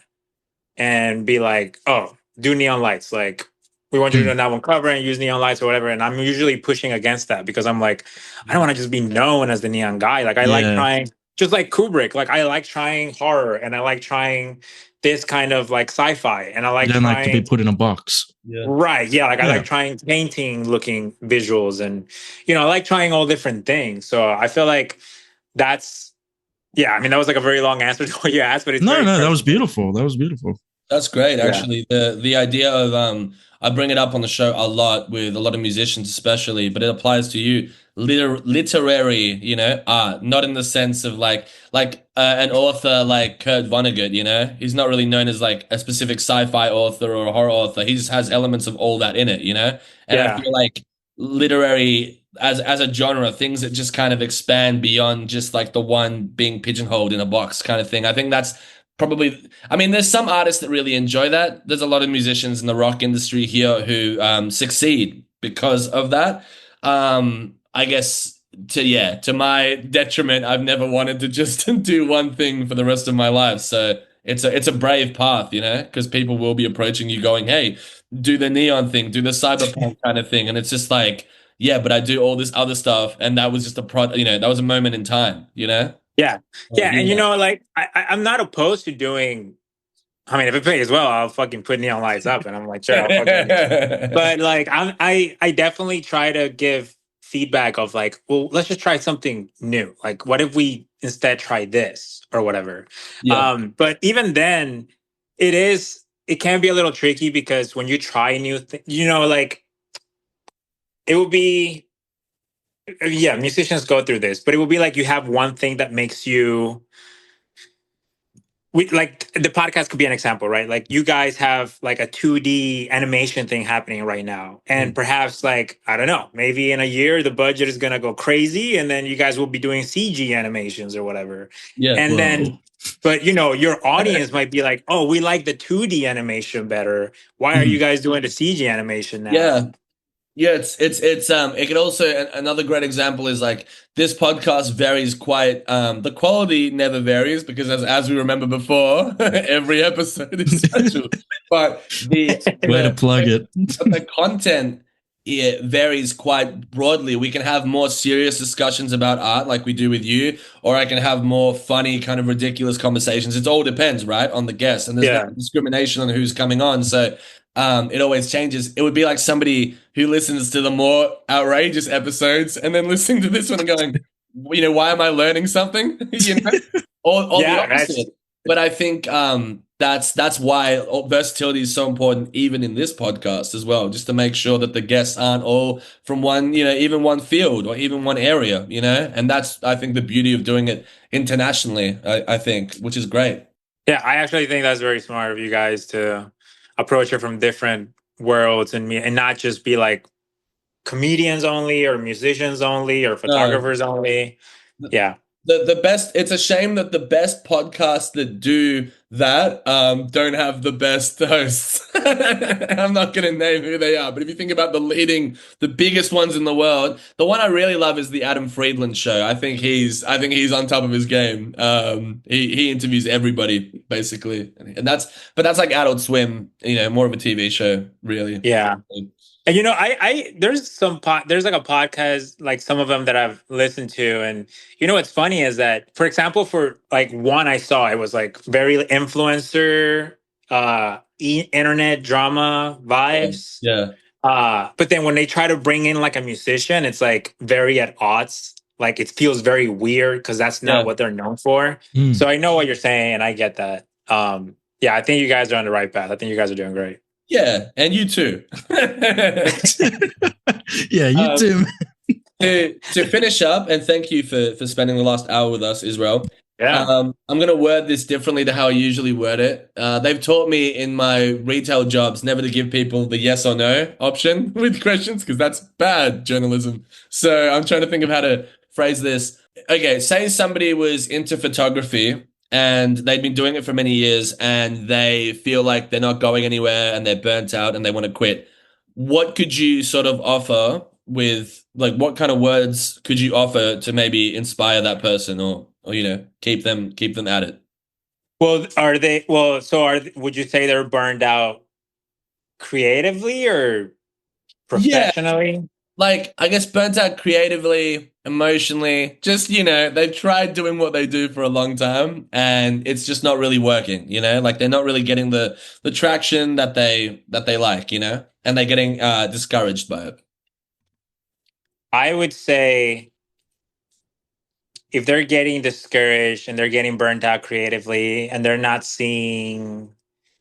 and be like, oh, do neon lights. Like, we want you to do an album cover and use neon lights or whatever. And I'm usually pushing against that because I'm like, I don't want to just be known as the neon guy. Like, I like trying, just like Kubrick, like, I like trying horror and I like trying this kind of like sci-fi. And I like you don't like to be put in a box. Right. Yeah. Like I like trying painting looking visuals and, you know, I like trying all different things. So I feel like that's, yeah, I mean, that was like a very long answer to what you asked, but it's no, that was beautiful. That was beautiful. That's great, actually. The idea of I bring it up on the show a lot with a lot of musicians, especially, but it applies to you. Literary, you know, art, not in the sense of like an author like Kurt Vonnegut, you know, he's not really known as like a specific sci-fi author or a horror author. He just has elements of all that in it, you know. And I feel like literary as a genre, things that just kind of expand beyond just like the one being pigeonholed in a box kind of thing. I think that's probably, I mean, there's some artists that really enjoy that. There's a lot of musicians in the rock industry here who succeed because of that. I guess to my detriment, I've never wanted to just do one thing for the rest of my life. So it's a brave path, you know, because people will be approaching you going, hey, do the neon thing, do the cyberpunk kind of thing. And it's just like, yeah, but I do all this other stuff. And that was just that was a moment in time, you know? Yeah. And you know, like I'm not opposed to doing, I mean, if it pays well, I'll fucking put neon lights up and I'm like, sure, I'll fucking but like I definitely try to give feedback of like, well, let's just try something new. Like, what if we instead try this or whatever? But even then, it can be a little tricky because when you try new things, you know, like it would be, yeah, musicians go through this, but it will be like you have one thing that makes you, like the podcast could be an example, right? Like you guys have like a 2D animation thing happening right now. And perhaps like, I don't know, maybe in a year, the budget is going to go crazy and then you guys will be doing CG animations or whatever. Then, but you know, your audience might be like, oh, we like the 2D animation better. Why are you guys doing the CG animation now? Yeah, it could also, another great example is like this podcast varies quite, the quality never varies because as we remember before, every episode is special. But way to plug it. The content, it varies quite broadly. We can have more serious discussions about art like we do with you, or I can have more funny, kind of ridiculous conversations. It all depends, right, on the guest. And there's no discrimination on who's coming on. So it always changes. It would be like somebody who listens to the more outrageous episodes and then listening to this one and going, you know, why am I learning something? You know, or the opposite. But I think that's why versatility is so important, even in this podcast as well, just to make sure that the guests aren't all from one, you know, even one field or even one area, you know, and that's, I think, the beauty of doing it internationally, I think, which is great. Yeah, I actually think that's very smart of you guys to approach it from different worlds and not just be like comedians only or musicians only or photographers only. Yeah. The best, it's a shame that the best podcasts that do that don't have the best hosts. I'm not going to name who they are, but if you think about the biggest ones in the world, the one I really love is the Adam Friedland show. I think he's on top of his game. He interviews everybody basically, and that's like Adult Swim, more of a TV show, really. Yeah. And I there's there's like a podcast, like some of them that I've listened to, and what's funny is that, for example, for like one I saw, it was like very influencer, internet drama vibes. Yeah. But then when they try to bring in like a musician, it's like very at odds. Like it feels very weird because that's not what they're known for. So I know what you're saying, and I get that. Yeah, I think you guys are on the right path. I think you guys are doing great. Yeah, and you too. Yeah, you too. To finish up, and thank you for spending the last hour with us, Israel. Yeah. I'm going to word this differently to how I usually word it. They've taught me in my retail jobs never to give people the yes or no option with questions because that's bad journalism. So I'm trying to think of how to phrase this. Okay, say somebody was into photography and they'd been doing it for many years and they feel like they're not going anywhere and they're burnt out and they want to quit. What could you sort of offer with, like, what kind of words could you offer to maybe inspire that person or keep them at it? Well, would you say they're burned out creatively or professionally? Yeah. Like, I guess burnt out creatively, emotionally, just, they've tried doing what they do for a long time and it's just not really working, like they're not really getting the traction that they like, and they're getting discouraged by it. I would say if they're getting discouraged and they're getting burnt out creatively and they're not seeing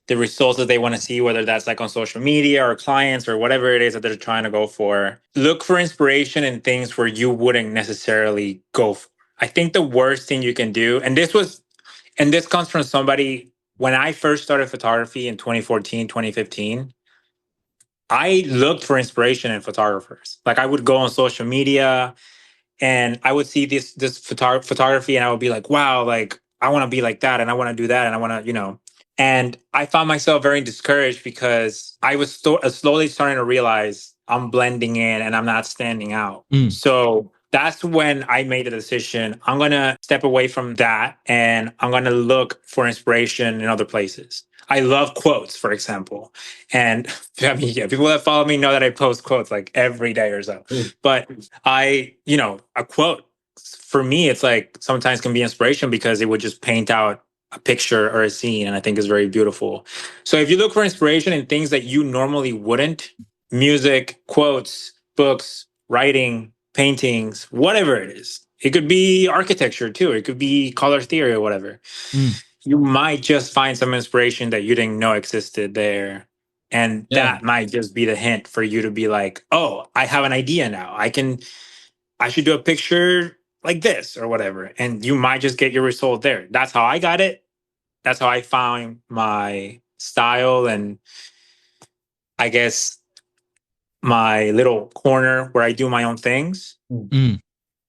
the results that they want to see, whether that's like on social media or clients or whatever it is that they're trying to go for, look for inspiration in things where you wouldn't necessarily go for. I think the worst thing you can do, and this comes from somebody, when I first started photography in 2014, 2015, I looked for inspiration in photographers. Like I would go on social media and I would see this photography and I would be like, wow, like I want to be like that and I want to do that and I want to, and I found myself very discouraged because I was slowly starting to realize I'm blending in and I'm not standing out. So that's when I made the decision. I'm going to step away from that and I'm going to look for inspiration in other places. I love quotes, for example. And I mean, yeah, people that follow me know that I post quotes like every day or so. But a quote for me, it's like sometimes can be inspiration because it would just paint out a picture or a scene, and I think is very beautiful. So if you look for inspiration in things that you normally wouldn't, music, quotes, books, writing, paintings, whatever it is. It could be architecture too. It could be color theory or whatever. You might just find some inspiration that you didn't know existed there. And that might just be the hint for you to be like, oh, I have an idea now. I should do a picture like this or whatever. And you might just get your result there. That's how I got it. That's how I found my style and I guess my little corner where I do my own things.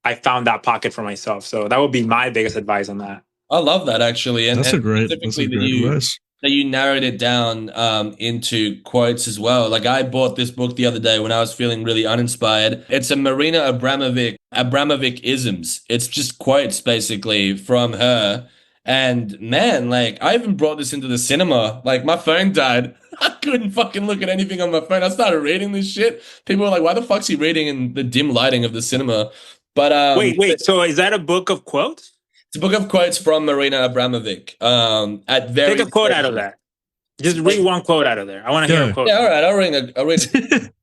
I found that pocket for myself. So that would be my biggest advice on that. I love that actually. And that's a great advice. That you narrowed it down into quotes as well. Like I bought this book the other day when I was feeling really uninspired. It's a Marina Abramovic isms. It's just quotes basically from her. And man, like I even brought this into the cinema. Like my phone died. I couldn't fucking look at anything on my phone. I started reading this shit. People were like, why the fuck's he reading in the dim lighting of the cinema? But wait, so is that a book of quotes? It's a book of quotes from Marina Abramovic. Take a quote out of that. Just read one quote out of there. I want to hear a quote. Yeah, all right. I'll read it.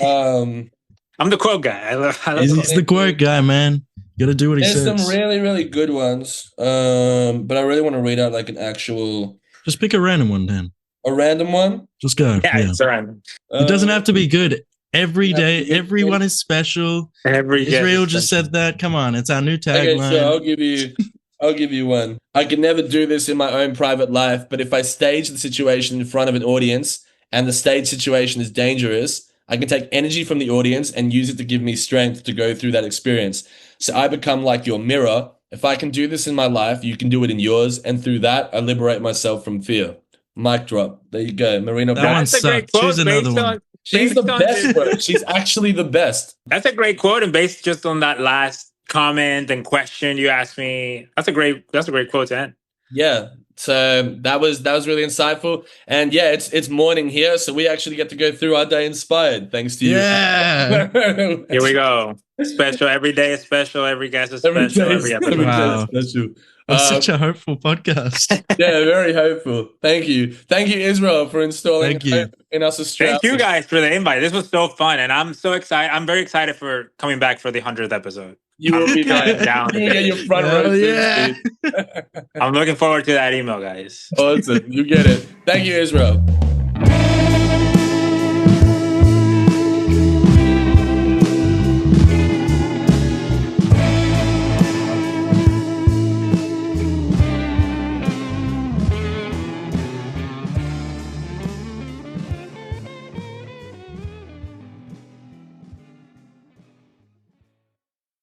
I'm the quote guy. I love He's the quote guy, man. You got to do what he says. There's some really, really good ones. But I really want to read out like an actual. Just pick a random one, Dan. A random one? Just go. Yeah, it's random. It doesn't have to be good. Every day, everyone is special. Israel just said that. Come on, it's our new tagline. Okay, so I'll give you one. I can never do this in my own private life, but if I stage the situation in front of an audience and the stage situation is dangerous, I can take energy from the audience and use it to give me strength to go through that experience. So I become like your mirror. If I can do this in my life, you can do it in yours, and through that, I liberate myself from fear. Mic drop. There you go, Marina. That Brown. one That's a great sucked. quote. Choose another based one. on She's the based on best, this. bro. She's actually the best. That's a great quote, and based just on that last comment and question you asked me, that's a great quote to end. Yeah. So that was really insightful. And yeah, it's morning here, so we actually get to go through our day inspired, thanks to you. Yeah. Here we go. Special every day is special. Every guest is special. Every episode. Wow. Is special. It's such a hopeful podcast. Yeah, very hopeful. Thank you, Israel, for installing Thank you. hope in us Australians. Thank you guys for the invite. This was so fun, and I'm so excited. I'm very excited for coming back for the 100th episode. You will be counting down. You will get your front Hell row. yeah. I'm looking forward to that email, guys. Awesome. You get it. Thank you, Israel.